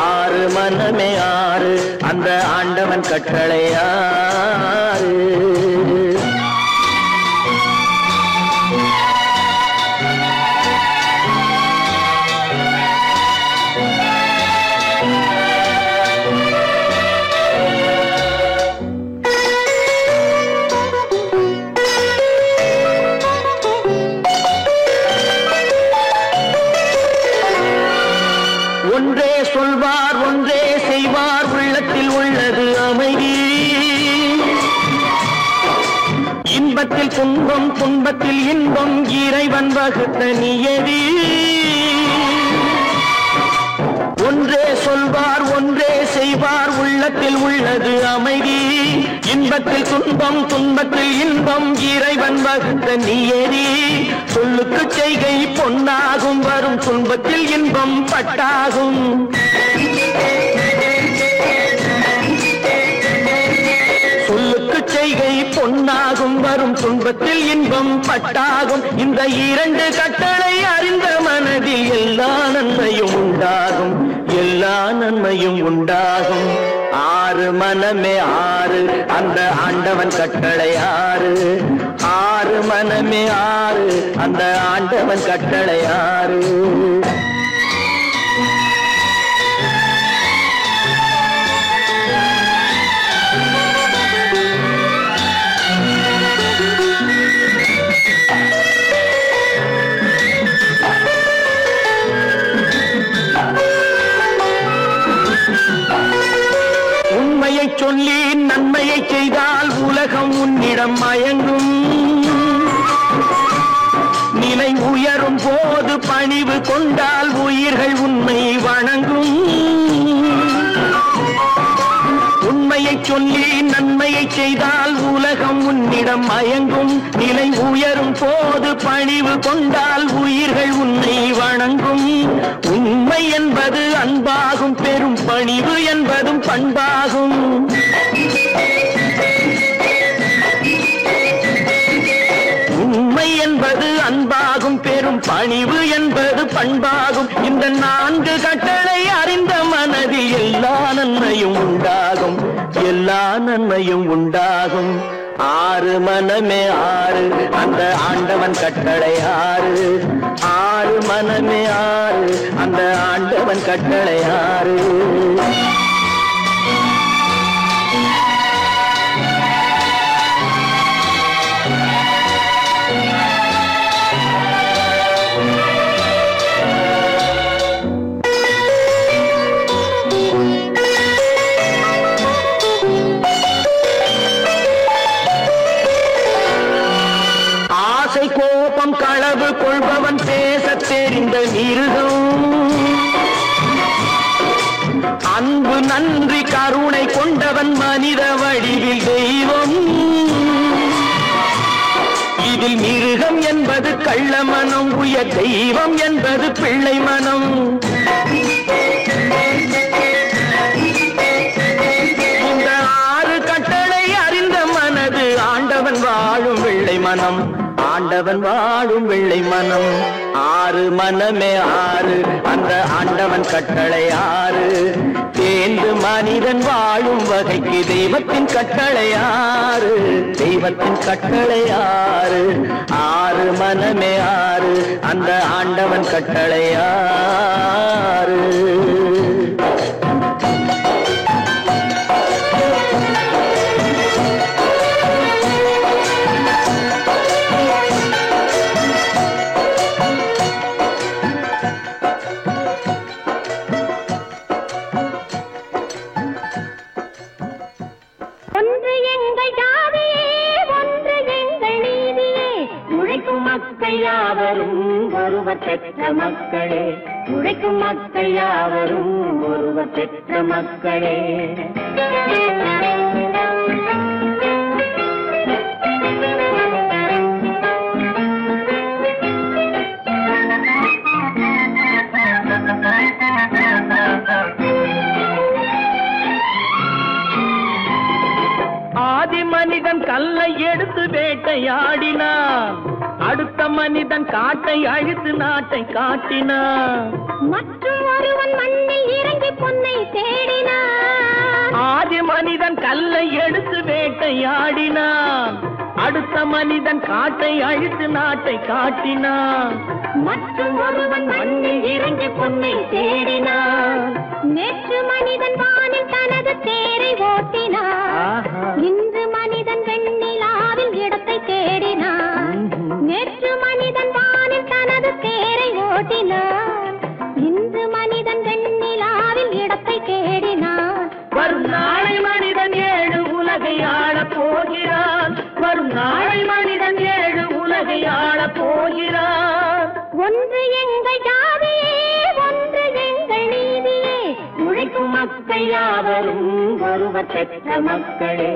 ஆறு மனமே ஆறு அந்த ஆண்டவன் கட்டளை ஆறு ஒன்றே சொல்வார் ஒன்றே செய்வார் உள்ளத்தில் உள்ளது அமைதி இன்பத்தில் துன்பம் துன்பத்தில் இன்பம் இறைவன் வகுத்த நியதி ஒன்றே சொல்வார் ஒன்றே செய்வார் உள்ளத்தில் உள்ளது அமைதி இன்பத்தில் துன்பம் துன்பத்தில் இன்பம் இறைவன் வகுத்த நியதி சொல்லுக்கு செய்கை பொன்னாகும் வரும் துன்பத்தில் இன்பம் பட்டாகும் சொல்லுக்கு செய்கை பொன்னாகும் வரும் துன்பத்தில் இன்பம் பட்டாகும் இந்த இரண்டு கட்டளை அறிந்த மனதில் எல்லா நன்மையும் உண்டாகும் எல்லா நன்மையும் உண்டாகும் ஆறு மனமே ஆறு அந்த ஆண்டவன் கட்டளை ஆறு ஆறு மனமே ஆறு அந்த ஆண்டவன் கட்டளை ஆறு உண்மையை சொல்லி நன்மையை செய்தால் உலகம் உன்னிடம் மயங்கும் நிலை உயரும் போது பணிவு கொண்டால் உயிர்கள் உண்மை வணங்கும் உண்மையை சொல்லி நன்மையை செய்தால் உலகம் உன்னிடம் மயங்கும் நிலை உயரும் போது பணிவு கொண்டால் உயிர்கள் உன்னை வணங்கும் உண்மை என்பது அன்பாகும் பெரும் பணிவு என்பதும் பண்பாகும் உண்மை என்பது அன்பாகும் பெரும் பணிவு என்பது பண்பாகும் இந்த நான்கு கட்டளை அறிந்த மனதில் எல்லா நன்மையும் உண்டாகும் எல்லா நன்மையும் உண்டாகும் ஆறு மனமே ஆறு அந்த ஆண்டவன் கட்டளை ஆறு ஆறு மனமே ஆறு அந்த ஆண்டவன் கட்டளை ஆறு கோபம் களவு கொள்பவன் பேசத் தெரிந்த மிருகம் அன்பு நன்றி கருணை கொண்டவன் மனித வடிவில் தெய்வம் இதில் மிருகம் என்பது கள்ள மனம் உயர் தெய்வம் என்பது பிள்ளை மனம் இந்த ஆறு கட்டளை அறிந்த மனது ஆண்டவன் வாழும் வெள்ளை மனம் ஆண்டவன் வாழும் வெள்ளை மனம் ஆறு மனமே ஆறு அந்த ஆண்டவன் கட்டளை ஆறு தேர்ந்து மனிதன் வாழும் வகைக்கு தெய்வத்தின் கட்டளை ஆறு தெய்வத்தின் கட்டளை ஆறு ஆறு மனமே ஆறு அந்த ஆண்டவன் கட்டளை ஆறு யாவரும் ஒருவர் பெற்ற மக்களே உழைக்கும் மக்கள் யாவரும் ஒருவர் பெற்ற மக்களே விளையாடினான். அடுத்த மனிதன் காட்டை அழித்து நாட்டை காட்டினான். மற்றும் ஒருவன் மண்ணில் இறங்கி பொன்னை தேடினான். ஆதி மனிதன் கல்லை எடுத்து வேட்டையாடினான். அடுத்த மனிதன் காட்டை அழித்து நாட்டை காட்டினான். மற்றும் ஒருவன் மண்ணில் இறங்கி பொன்னை தேடினான். நேற்று மனிதன் வானில் தனது தேரை ஓட்டினான். இன்று மனிதன் வெண்ணிலாவில் இடத்தை தேடினான். நேற்று மனிதன் வானில் தனது தேரை ஓட்டினான். இன்று மனிதன் வெண்ணிலாவில் இடத்தை தேடினான். வரும் நாளை மனிதன் 7 உலகை ஆளப் போகிறான். வரும் நாளை மனிதன் 7 உலகை ஆளப் போகிறான். ஒன்று எங்கள் ஜாதியே, ஒன்று எங்கள் நீதியே. உழைக்கும் மக்கள் யாவரும் ஒருவர் பெற்ற மக்களே.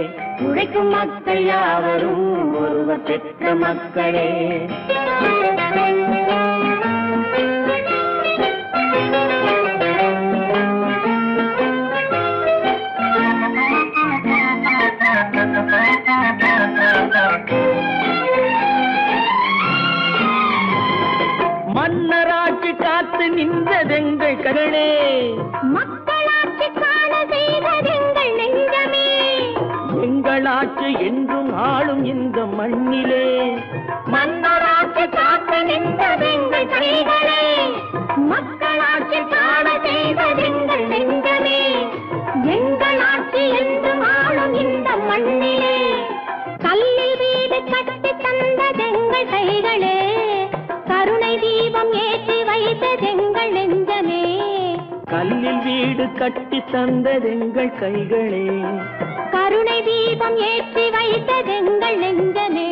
உழைக்கும் மக்கள் யாவரும் ஒருவர் பெற்ற மக்களே. மன்னராட்சி காத்து நின்றதெங்கள் கரணே. மக்களாட்சி காண செய்ததெங்கள் நெஞ்சமே. எங்களாட்சி என்றும் ஆளும் இந்த மண்ணிலே. மன்னராட்சி காத்து நின்றதெங்கள் கைகளே. மக்களாட்சி காண செய்ததெங்கள் நெஞ்சமே. எங்களாட்சி என்றும் ஆளும் இந்த மண்ணிலே. கல்லில் வீடு கட்டி தந்ததெங்கள் கைகளே. கருணை தீபம் ஏற்றி வைத்ததெங்கள் நெஞ்சமே. கல்லில் வீடு கட்டி தந்ததெங்கள் கைகளே. கருணை தீபம் ஏற்றி வைத்ததெங்கள் நெஞ்சமே.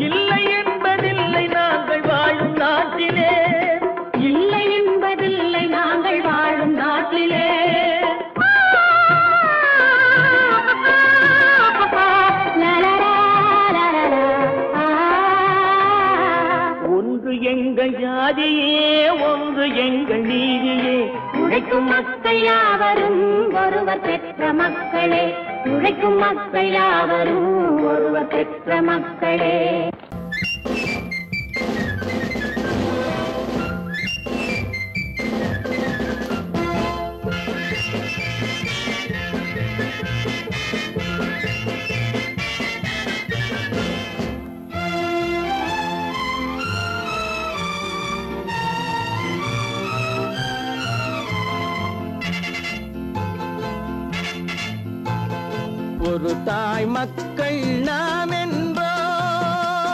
இல்லை என்பதில்லை நாங்கள் வாழும் நாட்டிலே. இல்லை என்பதில்லை நாங்கள் வாழும் நாட்டிலே. ஒன்று எங்கள் ஜாதியே, ஒன்று எங்கள் நீதியே. உழைக்கும் மக்கள் யாவரும் ஒருவர் பெற்ற மக்களே. உழைக்கும் மக்கள் யாவரும் ஒருவர் பெற்ற மக்களே. ஒரு தாய் மக்கள் நாம் என்போம்.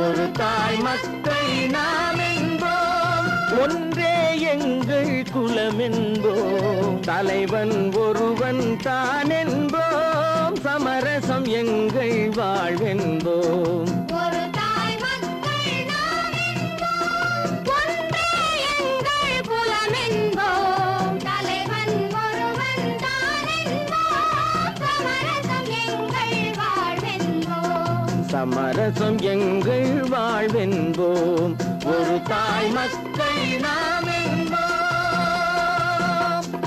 ஒரு தாய் மக்கள் நாம் என்போம். ஒன்றே எங்கள் குலம் என்போம். தலைவன் ஒருவன் தான் என்போம். சமரசம் எங்கள் வாழ்வென்போம். ஒரு தாய் மக்கள் நாம் என்போம். ஒன்றே எங்கள் குலம் என்போம். தலைவன் ஒருவன் தான் என்போம். சமரசம் எங்கள் வாழ்வென்போம். சமரசம் எங்கள் வாழ்வென்போம். ஒரு தாய் மக்கள் நாம் என்போம்.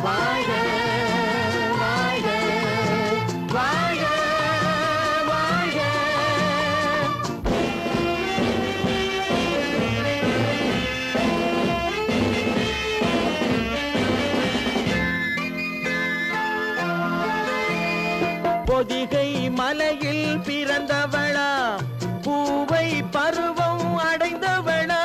வாழ்க வாழ்க வாழ்க வாழ்க. பொதிகை மலையில் பிறந்தவளா, பூவை பருவம் அடைந்தவளா.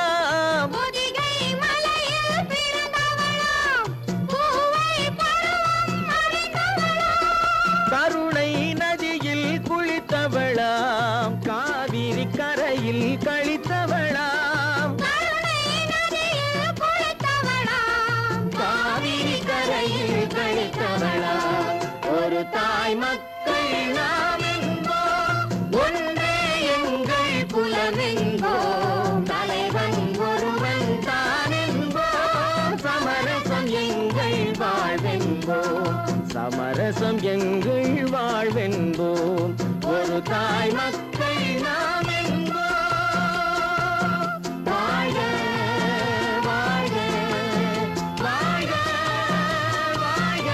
பொதிகை மலையில் பிறந்தவளாம். பூவை பருவம் அடைந்தவளாம். கருணை நதியில் குளித்தவளாம். காவிரி கரையில் கழித்தவளாம். கருணை நதியில் குளித்தவளாம். காவிரி கரையில் கழித்தவளாம். ஒரு தாய் மக்கள் நாம் என்போம். ஒன்றே எங்கள் குலம் என்போம். தலைவன் ஒருவன் தான் என்போம். சமரசம் எங்கள் வாழ்வென்போம். சமரசம் எங்கள் வாழ்வென்போம். ஒரு தாய் மக்கள் நாம் என்போம். வாழ்க வாழ்க வாழ்க வாழ்க.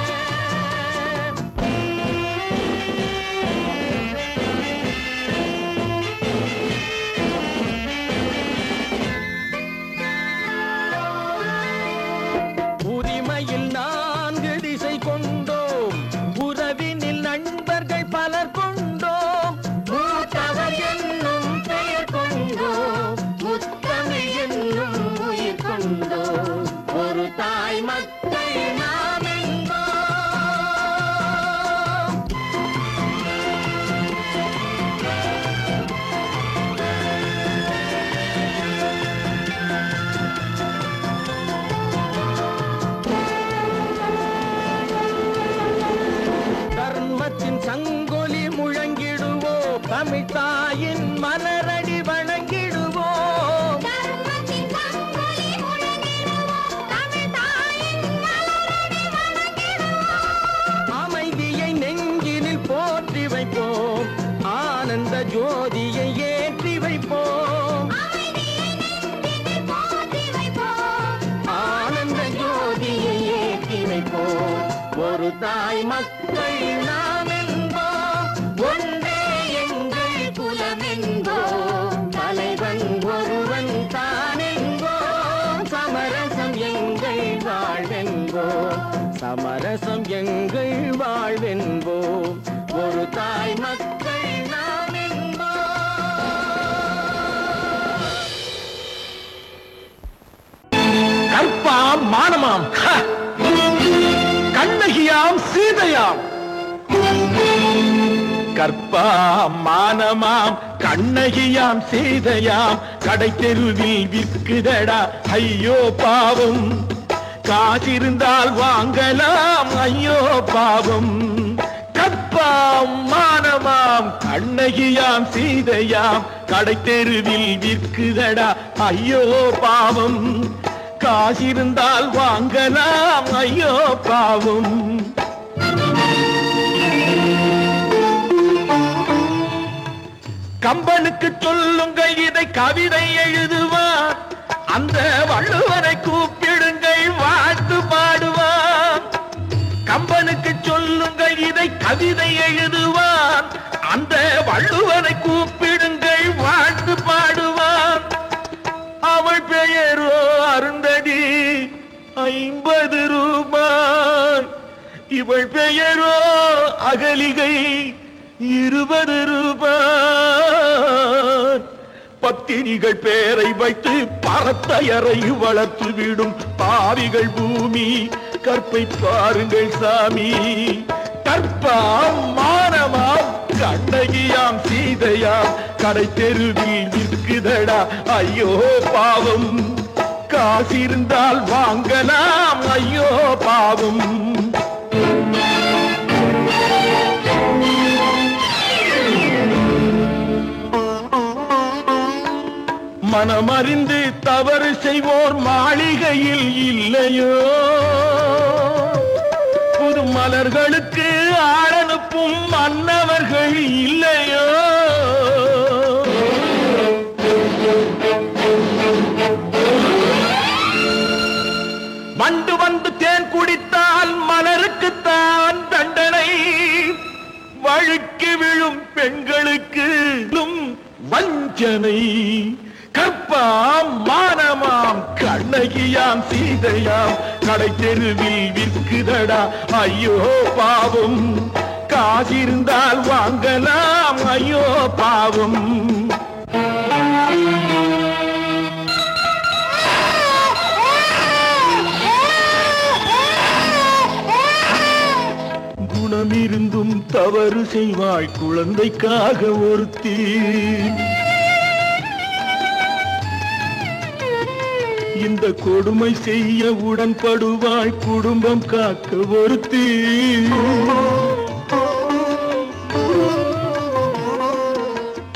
ஒரு தாய் மக்கள் நாம் என்போம், ஒன்றே எங்கள் குலம் என்போம், தலைவன் ஒருவன் தான் என்போம், சமரசம் எங்கள் வாழ்வென்போம், சமரசம் எங்கள் வாழ்வென்போம், ஒரு தாய் மக்கள் நாம் என்போம். கற்பாம் மானமாம், கண்ணகியாம் சீதையாம். கற்பாம் மானமாம் கண்ணகியாம் சீதையாம், கடை தெருவில் விற்குதடா ஐயோ பாவம், காசிருந்தால் வாங்கலாம் ஐயோ பாவம். கற்பாம் மானமாம் கண்ணகியாம் சீதையாம், கடை தெருவில் விற்குதடா ஐயோ பாவம், காசிருந்தால் வாங்கலாம் ஐயோ பாவம். கம்பனுக்கு சொல்லுங்கள் இதை கவிதை எழுதுவார், அந்த வள்ளுவரை கூப்பிடுங்கள் வாழ்த்து பாடுவார். கம்பனுக்கு சொல்லுங்கள் இதை கவிதை எழுதுவார், அந்த வள்ளுவரை கூப்பிடுங்கள் வாழ்த்து பாடுவார். அவள் பெயரோ அருந்ததி 50 ரூபாய், இவள் பெயரோ அகலிகை 20 ரூபாய். பத்தினிகள் பேரை வைத்து பரத்தையரை வளர்த்து விடும் பாவிகள் பூமி, கற்பை பாருங்கள் சாமி. கற்பாம் மானமாம் கண்ணகியாம் சீதையாம், கடை தெருவில் விற்குதடா ஐயோ பாவம், காசிருந்தால் வாங்கலாம் ஐயோ பாவம். மனமறிந்து தவறு செய்வோர் மாளிகையில் இல்லையோ, புது மலர்களுக்கு ஆளனுப்பும் மன்னவர்கள் இல்லையோ. வண்டு வந்து தேன் குடித்தால் மலருக்குத்தான் தண்டனை, வழுக்கி விழும் பெண்களுக்கு வஞ்சனை. கற்பாம் மானமாம் கண்ணகியாம் சீதையாம், கடை தெருவில் விற்குதடா ஐயோ பாவம், காசிருந்தால் வாங்கலாம் ஐயோ பாவம். குணமிருந்தும் தவறு செய்வாள் குழந்தைக்காக ஒருத்தி, இந்த கொடுமை செய்ய உடன்படுவாள் குடும்பம் காக்க ஒருத்தி.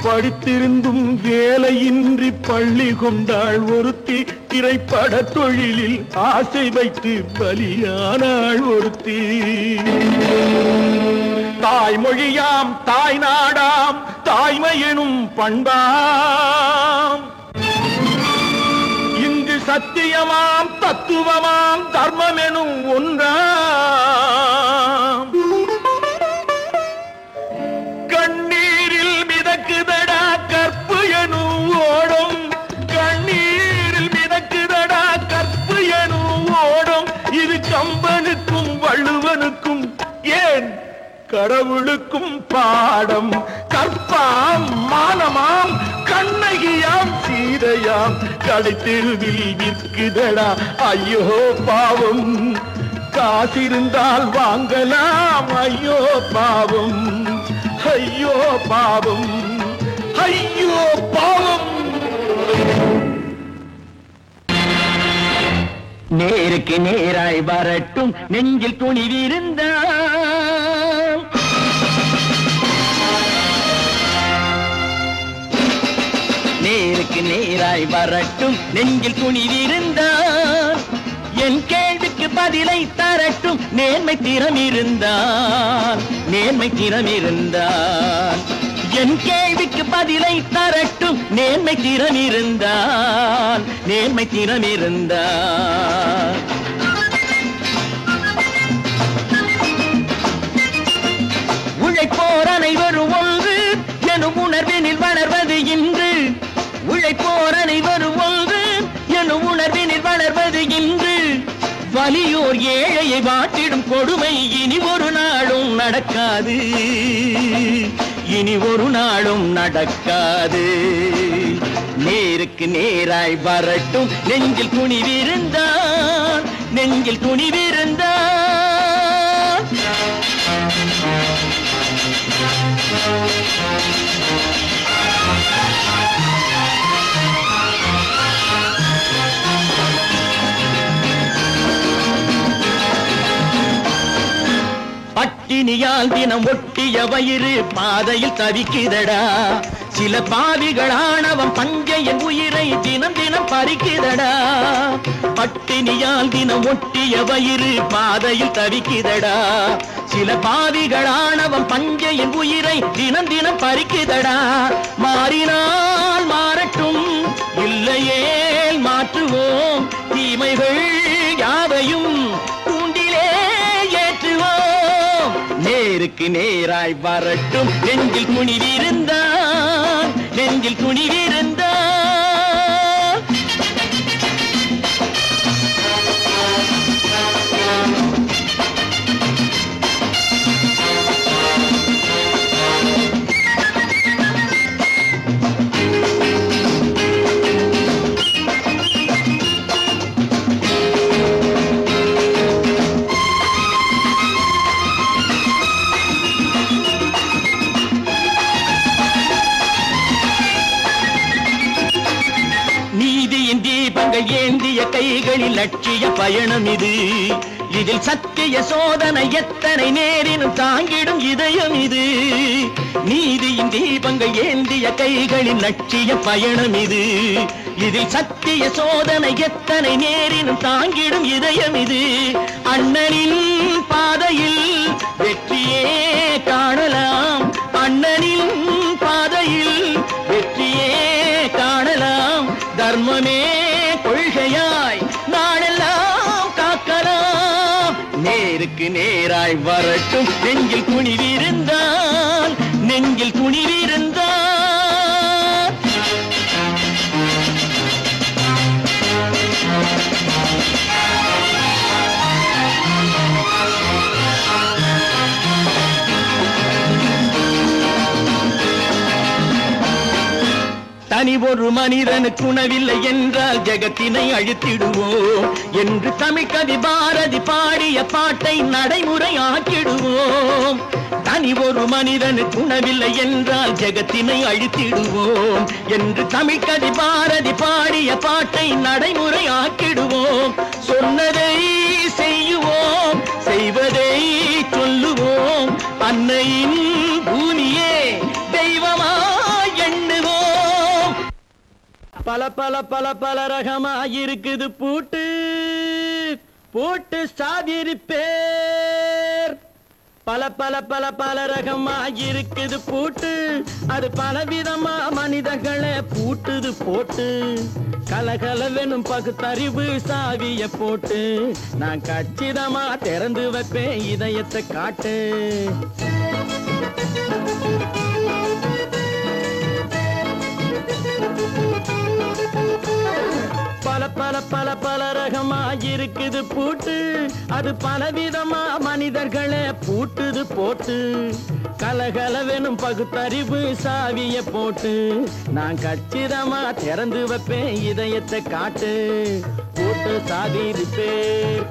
படித்திருந்தும் வேலையின்றி பள்ளி கொண்டாள் ஒருத்தி, திரைப்பட தொழிலில் ஆசை வைத்து பலியானாள் ஒருத்தி. தாய்மொழியாம் தாய் நாடாம் தாய்மை எனும் பண்பாம், சத்தியமாம் தத்துவமாம் தர்மம் எனும் ஒன்றாம். கண்ணீரில் மிதக்குதடா கற்பு எனும் ஓடும், கண்ணீரில் மிதக்குதடா கற்பு எனும் ஓடும். இது கம்பனுக்கும் வள்ளுவனுக்கும் ஏன் கடவுளுக்கும் பாடம். கற்பாம் மானமாம் கண்ணகியாம் சீதையாம், கடை தெருவில் விற்குதடா ஐயோ பாவம், காசிருந்தால் வாங்கலாம் ஐயோ பாவம், ஐயோ பாவம், ஐயோ பாவம். நேருக்கு நேராய் வரட்டும் நெஞ்சில் துணிவிருந்தால், நேருக்கு நேராய் வரட்டும் நெஞ்சில் துணிவிருந்தால், என் கேள்விக்கு பதிலை தரட்டும் நேர்மை திறம் இருந்தால், நேர்மை திறம் இருந்தால். என் கேள்விக்கு பதிலை தரட்டும் நேர்மை திறம் இருந்தால், நேர்மை திறம் இருந்தால். வலியோர் ஏழையை வாட்டிடும் கொடுமை இனி ஒரு நாளும் நடக்காது, இனி ஒரு நாளும் நடக்காது. நேருக்கு நேராய் வரட்டும் நெஞ்சில் துணிவிருந்தான், நெஞ்சில் துணிவிருந்தான். பட்டினியால் தினம் ஒட்டிய வயிறு பாதையில் தவிக்குதடா, சில பாவிகளானவன் பஞ்சையின் உயிரை தினம் தினம் பறிக்குதடா. பட்டினியால் தினம் ஒட்டிய வயிறு பாதையில் தவிக்குதடா, சில பாவிகளானவன் பஞ்சையின் உயிரை தினம் தினம் பறிக்குதடா. மாறினால் மாறட்டும், இல்லையே மாற்றுவோம், தீமைகள் யாவையும் கூண்டிலே ஏற்றுவோம். நேருக்கு நேராய் வரட்டும் நெஞ்சில் துணிவிருந்தான், நெஞ்சில் துணிவிருந்தான். தீபங்கள் ஏந்திய கைகளில் லட்சிய பயணம் இது, இதில் சத்திய சோதனை எத்தனை நேரினும் தாங்கிடும் இதயம் இது. நீதியின் தீபங்கள் ஏந்திய கைகளில் லட்சிய பயணம் இது, இதில் சத்திய சோதனை எத்தனை நேரினும் தாங்கிடும் இதயம் இது. அண்ணனின் பாதையில் வெற்றியே காணலாம், அண்ணனின் பாதையில் வெற்றியே காணலாம். தர்மமே கொள்கையாய் நாளெல்லாம் காக்கலாம். நேருக்கு நேராய் வரட்டும் நெஞ்சில் துணிவிருந்தான், நெஞ்சில் துணிவிருந்தான். தனி ஒரு மனிதனுக்கு உணவில்லை என்றால் ஜெகத்தினை அழித்திடுவோம் என்று தமிழ் கவி பாரதி பாடிய பாட்டை நடைமுறையாக்கிடுவோம். தனி ஒரு மனிதனுக்கு உணவில்லை என்றால் ஜெகத்தினை அழித்திடுவோம் என்று தமிழ் கவி பாரதி பாடிய பாட்டை நடைமுறையாக்கிடுவோம். சொன்னதை செய்யுவோம், செய்வதை சொல்லுவோம், அன்னையின் பூமியே தெய்வமா எண்ணுவோம். பல பல பல பல ரகமாயிருக்குது பூட்டு, பூட்டு சாதிருப்பேர். பல பல பல பல ரகமாயிருக்குது பூட்டு, அது பலவிதமா மனிதர்களை பூட்டுது போட்டு. கலகலவெனும் பகுத்தறிவு சாவிய போட்டு நான் கச்சிதமா திறந்து வைப்பேன் இதயத்தை காட்டு. பல பல பல பல ரகமாயிருக்குது பூட்டு, அது பலவிதமா மனிதர்களை பூட்டுது போட்டு. கலகலவெனும் பகுத்தறிவு சாவிய போட்டு நான் கச்சிதமா திறந்து வைப்பேன் இதயத்தை காட்டு. பூட்டு சாதிருப்பேர்.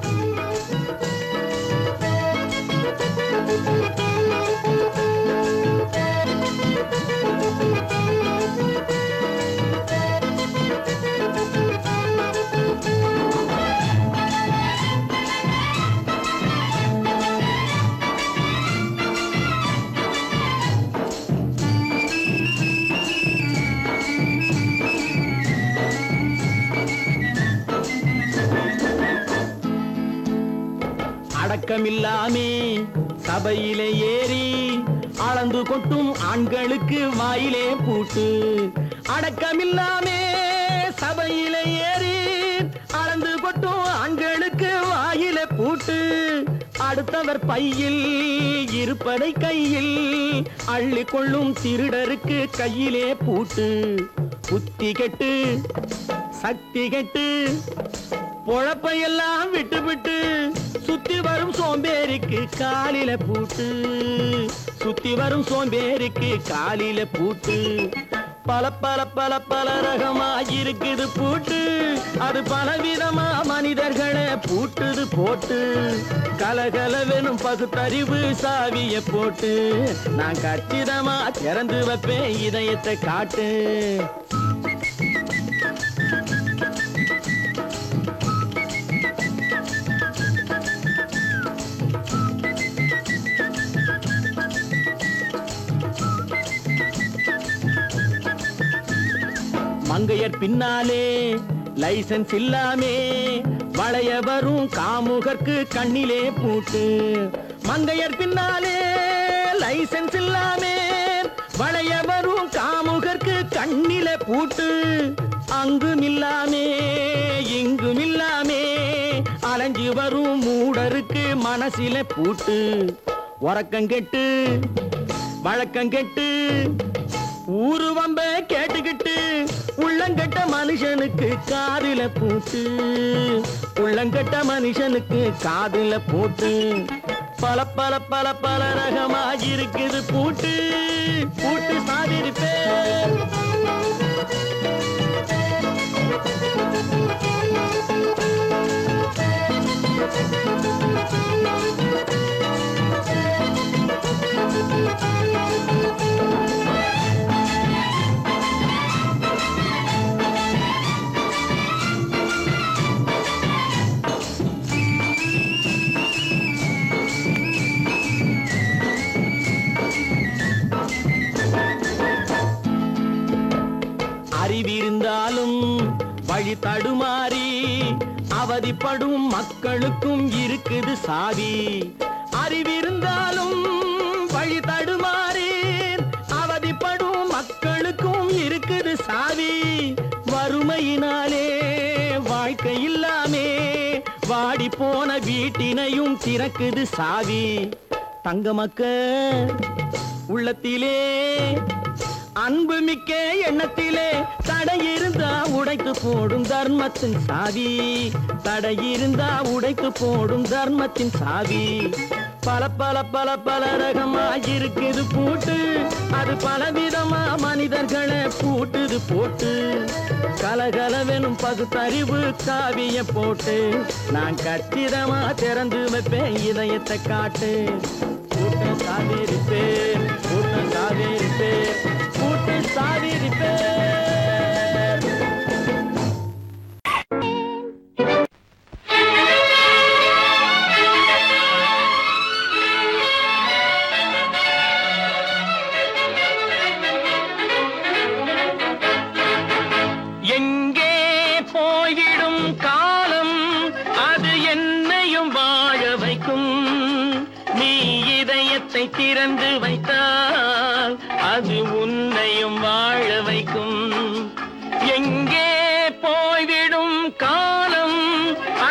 அடக்கமில்லாமே சபையிலே ஏறி அளந்து கொட்டும் ஆண்களுக்கு வாயிலே பூட்டு. அடக்கமில்லாமே சபையிலே ஏறி அளந்து கொட்டும் ஆண்களுக்கு வாயிலே பூட்டு. அடுத்தவர் பையில் இருப்பதை கையில் அள்ளிக்கொள்ளும் திருடருக்கு கையிலே பூட்டு. புத்தி கெட்டு சக்தி கெட்டு பொழப்பையெல்லாம் விட்டு விட்டு காலில பூட்டு, சுத்தி வரும் சோம்பேறிக்கு காலில பூட்டு. பல பல பல பல ரகமா இருக்குது பூட்டு, அது பலவிதமா மனிதர்களை பூட்டுது போட்டு. கலகலவெனும் பகுத்தறிவு சாவிய போட்டு, நான் கச்சிதமா திறந்து வைப்பேன் இதயத்தை காட்டு. மங்கையர் பின்னாலே லைசன்ஸ் இல்லாமே வளைய வரும் காமுகர்க்கு கண்ணிலே பூட்டு. மங்கையர் பின்னாலே லைசன்ஸ் இல்லாமே வளைய வரும் காமுகர்க்கு கண்ணிலே பூட்டு. அங்கும் இல்லாமே இங்கும் இல்லாமே அலைஞ்சு வரும் மூடருக்கு மனசில பூட்டு. உறக்கம் கெட்டு வழக்கம் கெட்டு ஊரு வம்ப கேட்டுக்கிட்டு உள்ளங்கட்ட மனுஷனுக்கு காதுல பூட்டு, உள்ளங்கட்ட மனுஷனுக்கு காதுல பூட்டு. பல பல பல பல ரகமா இருக்குது பூட்டு, பூட்டு சாதிருப்பேன். அறிவிருந்தாலும் வழி தடுமாறி அவதிப்படும் மக்களுக்கும் இருக்குது சாவி. அறிவிருந்தாலும் வழி தடுமாறி அவதிப்படும் மக்களுக்கும் இருக்குது சாவி. வறுமையினாலே வாழ்க்கை இல்லாமே வாடி போன வீட்டினையும் திறக்குது சாவி. தங்க மக்க உள்ளத்திலே அன்பு மிக்க எண்ணத்திலே தடை இருந்தா உடைத்து போடும் தர்மத்தின் சாவி, தடை இருந்தா உடைத்து போடும் தர்மத்தின் சாவி. பல பல பல பல ரகமா இருக்குது பூட்டு, அது பலவிதமா மனிதர்களை பூட்டுது போட்டு. கலகலவெனும் பகுத்தறிவு காவிய போட்டு, நான் கச்சிதமா திறந்து வைப்பேன் இதயத்தை காட்டு. பூட்டு சாதிருப்பேன், பூட்டு சாதிருப்பேன், பூட்டு சாதிருப்பேன். எங்கே போய்விடும் காலம் அது என்னையும் வாழ வைக்கும். நீ இதயத்தை திறந்து வைத்தால் அது உன்னையும் வாழ வைக்கும். எங்கே போய்விடும் காலம்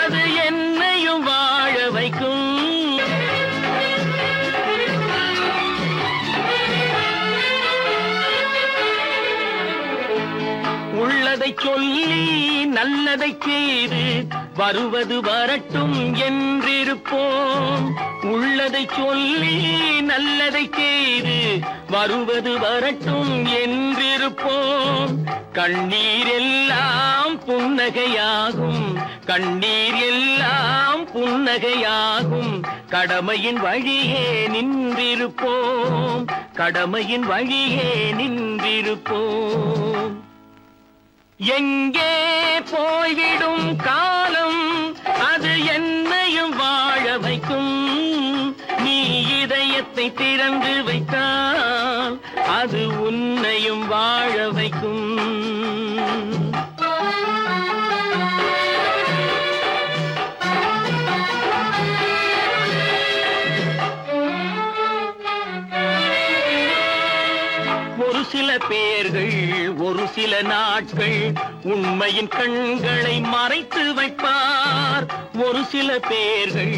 அது என்னையும் வாழ வைக்கும். உள்ளதை சொல்லி நல்லதை செய்து வருவது வரட்டும் என்றிருப்போம். உள்ளதை சொல்லி நல்லதை செய்து வருவது வரட்டும் என்றிருப்போம். கண்ணீர் எல்லாம் புன்னகையாகும், கண்ணீர் எல்லாம் புன்னகையாகும். கடமையின் வழியே நின்றிருப்போம், கடமையின் வழியே நின்றிருப்போம். எங்கே போய்விடும் காலம் அது என்னையும் வாழ வைக்கும். நீ இதயத்தை திறந்து வைத்தால் அது உன்னையும் வாழ வைக்கும். ஒரு சில பேர்கள் ஒரு சில நாட்கள் உண்மையின் கண்களை மறைத்து வைப்பார். ஒரு சில பேர்கள்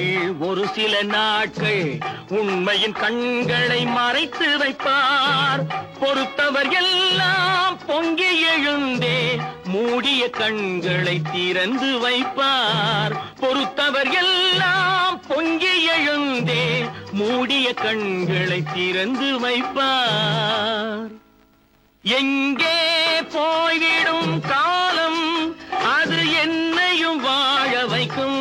ஒரு சில நாட்கள் உண்மையின் கண்களை மறைத்து வைப்பார். பொறுத்தவர் எல்லாம் பொங்கி எழுந்தே மூடிய கண்களை திறந்து வைப்பார். பொறுத்தவர் எல்லாம் பொங்கி எழுந்தே மூடிய கண்களை திறந்து வைப்பார். எங்கே போய்விடும் காலம் அது என்னையும் வாழ வைக்கும்.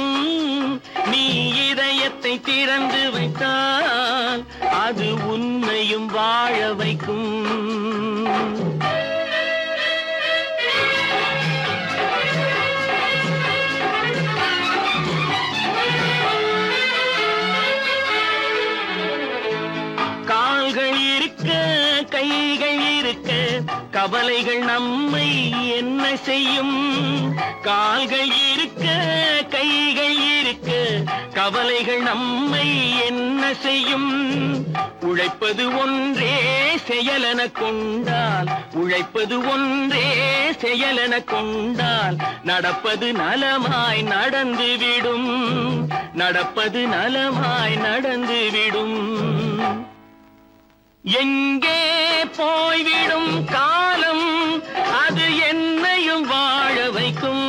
நீ இதயத்தை திறந்து வைத்தால் அது உன்னையும் வாழ வைக்கும். கால்கள் இருக்க கைகள் இருக்க கவலைகள் நம்மை என்ன செய்யும்? கால்கள் இருக்க கைகள் இருக்க கவலைகள் நம்மை என்ன செய்யும்? உழைப்பது ஒன்றே செயலென கொண்டால், உழைப்பது ஒன்றே செயலென கொண்டால் நடப்பது நலமாய் நடந்துவிடும், நடப்பது நலமாய் நடந்துவிடும். எங்கே போய்விடும் காலம் அது என்னையும் வாழ வைக்கும்.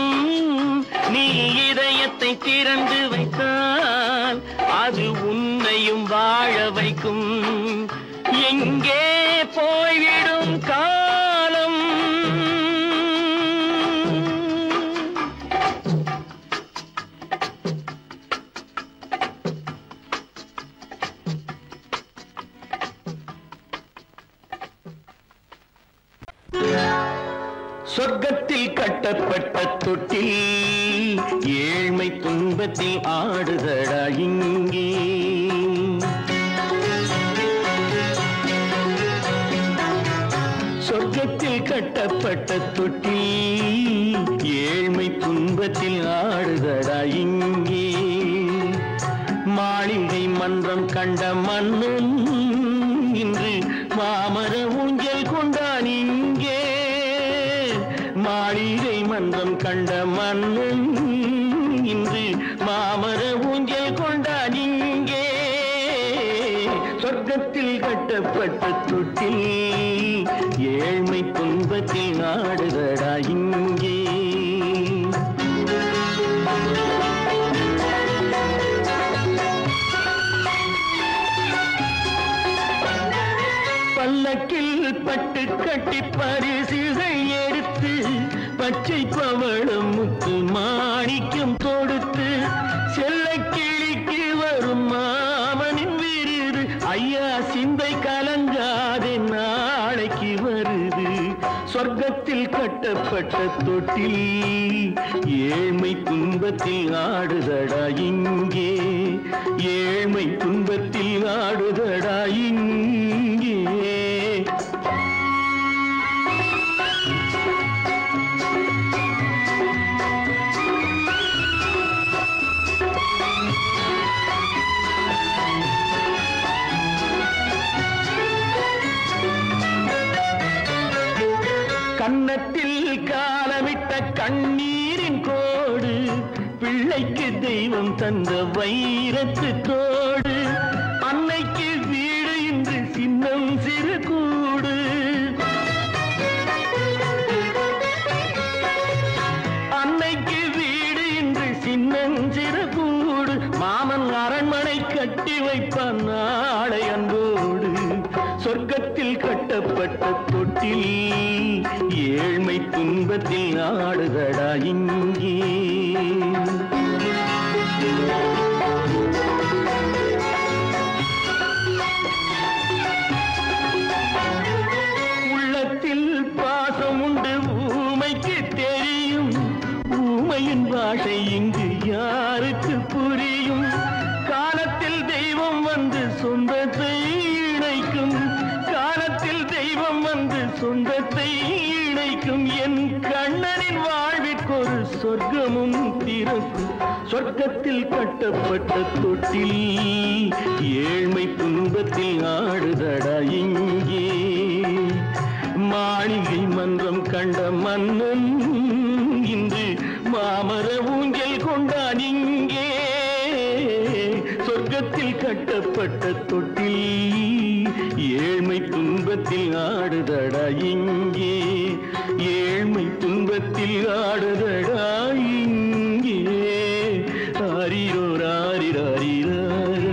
நீ இதயத்தை திறந்து வைத்தால் அது உன்னையும் வாழ வைக்கும். எங்கே போய்விடும் காலம். சொர்க்கத்தில் கட்டப்பட்ட தொட்டில் ஏழ்மை துன்பத்தில் ஆடுதடா இங்கே. சொர்க்கத்தில் கட்டப்பட்ட தொட்டில் ஏழ்மை துன்பத்தில் ஆடுதடா இங்கே. மாளிகை மன்றம் கண்ட மன்னன் இன்று மாமர ஊஞ்சல் கொண்டான் இங்கே. மாளிகை மன்றம் கண்ட மன்னன் இன்று மாமர ஊஞ்சல் கொண்டான் இங்கே. சொர்க்கத்தில் கட்டப்பட்ட தொட்டில் ஏழ்மை துன்பத்தில் நாடுதடா இங்கே. பல்லக்கில் பட்டு கட்டி பரிசுகள் எடுத்து பச்சை பவளம் முத்து மாணிக்கம் தொடுத்து செல்ல கிளிக்கு வரும் மாமனின் விருது. ஐயா சிந்தை கலங்காதே நாளைக்கு வருது. சொர்க்கத்தில் கட்டப்பட்ட தொட்டில் ஏழ்மை துன்பத்தில் ஆடுதடா இங்கே. ஏழ்மை துன்பத்தில் ஆடுதடா இங்கே. கன்னத்தில் காலமிட்ட கண்ணீரின் கோடு பிள்ளைக்கு தெய்வம் தந்த வைரத்து கோடு. அன்னைக்கு வீடு இன்று சின்னம் சிறு கூடு. அன்னைக்கு வீடு இன்று சின்னம் சிறு கூடு. மாமன் அரண்மனை கட்டி வைப்பான் நாளை அன்போடு. சொர்க்கத்தில் கட்டப்பட்ட தொட்டில் ஏழ்மை துன்பத்தில் ஆடுதடா இங்கே. உள்ளத்தில் பாசம் உண்டு ஊமைக்கு தெரியும். ஊமையின் பாஷை இங்கு யாருக்கு புரியும்? காலத்தில் தெய்வம் வந்து சொந்தத்தை இணைக்கும். காலத்தில் தெய்வம் வந்து சொந்தத்தை இணைக்கும். என் கண்ணனின் வாழ்விற்கொரு சொர்க்கமும் திறக்கும். சொர்க்கத்தில் கட்டப்பட்ட தொட்டில் ஏழ்மை துன்பத்தில் ஆடுதடா இங்கே. மாளிகை மன்றம் கண்ட மன்னன் இன்று மாமர ஊஞ்சல் கொண்டான் இங்கே. சொர்க்கத்தில் கட்டப்பட்ட தொட்டில் ஏழ்மை துன்பத்தில் ஆடுதடா இங்கே. ஏழ்மை துன்பத்தில் ஆடுதடா இங்கே. ஆரிரோ ராரிராரிராரி.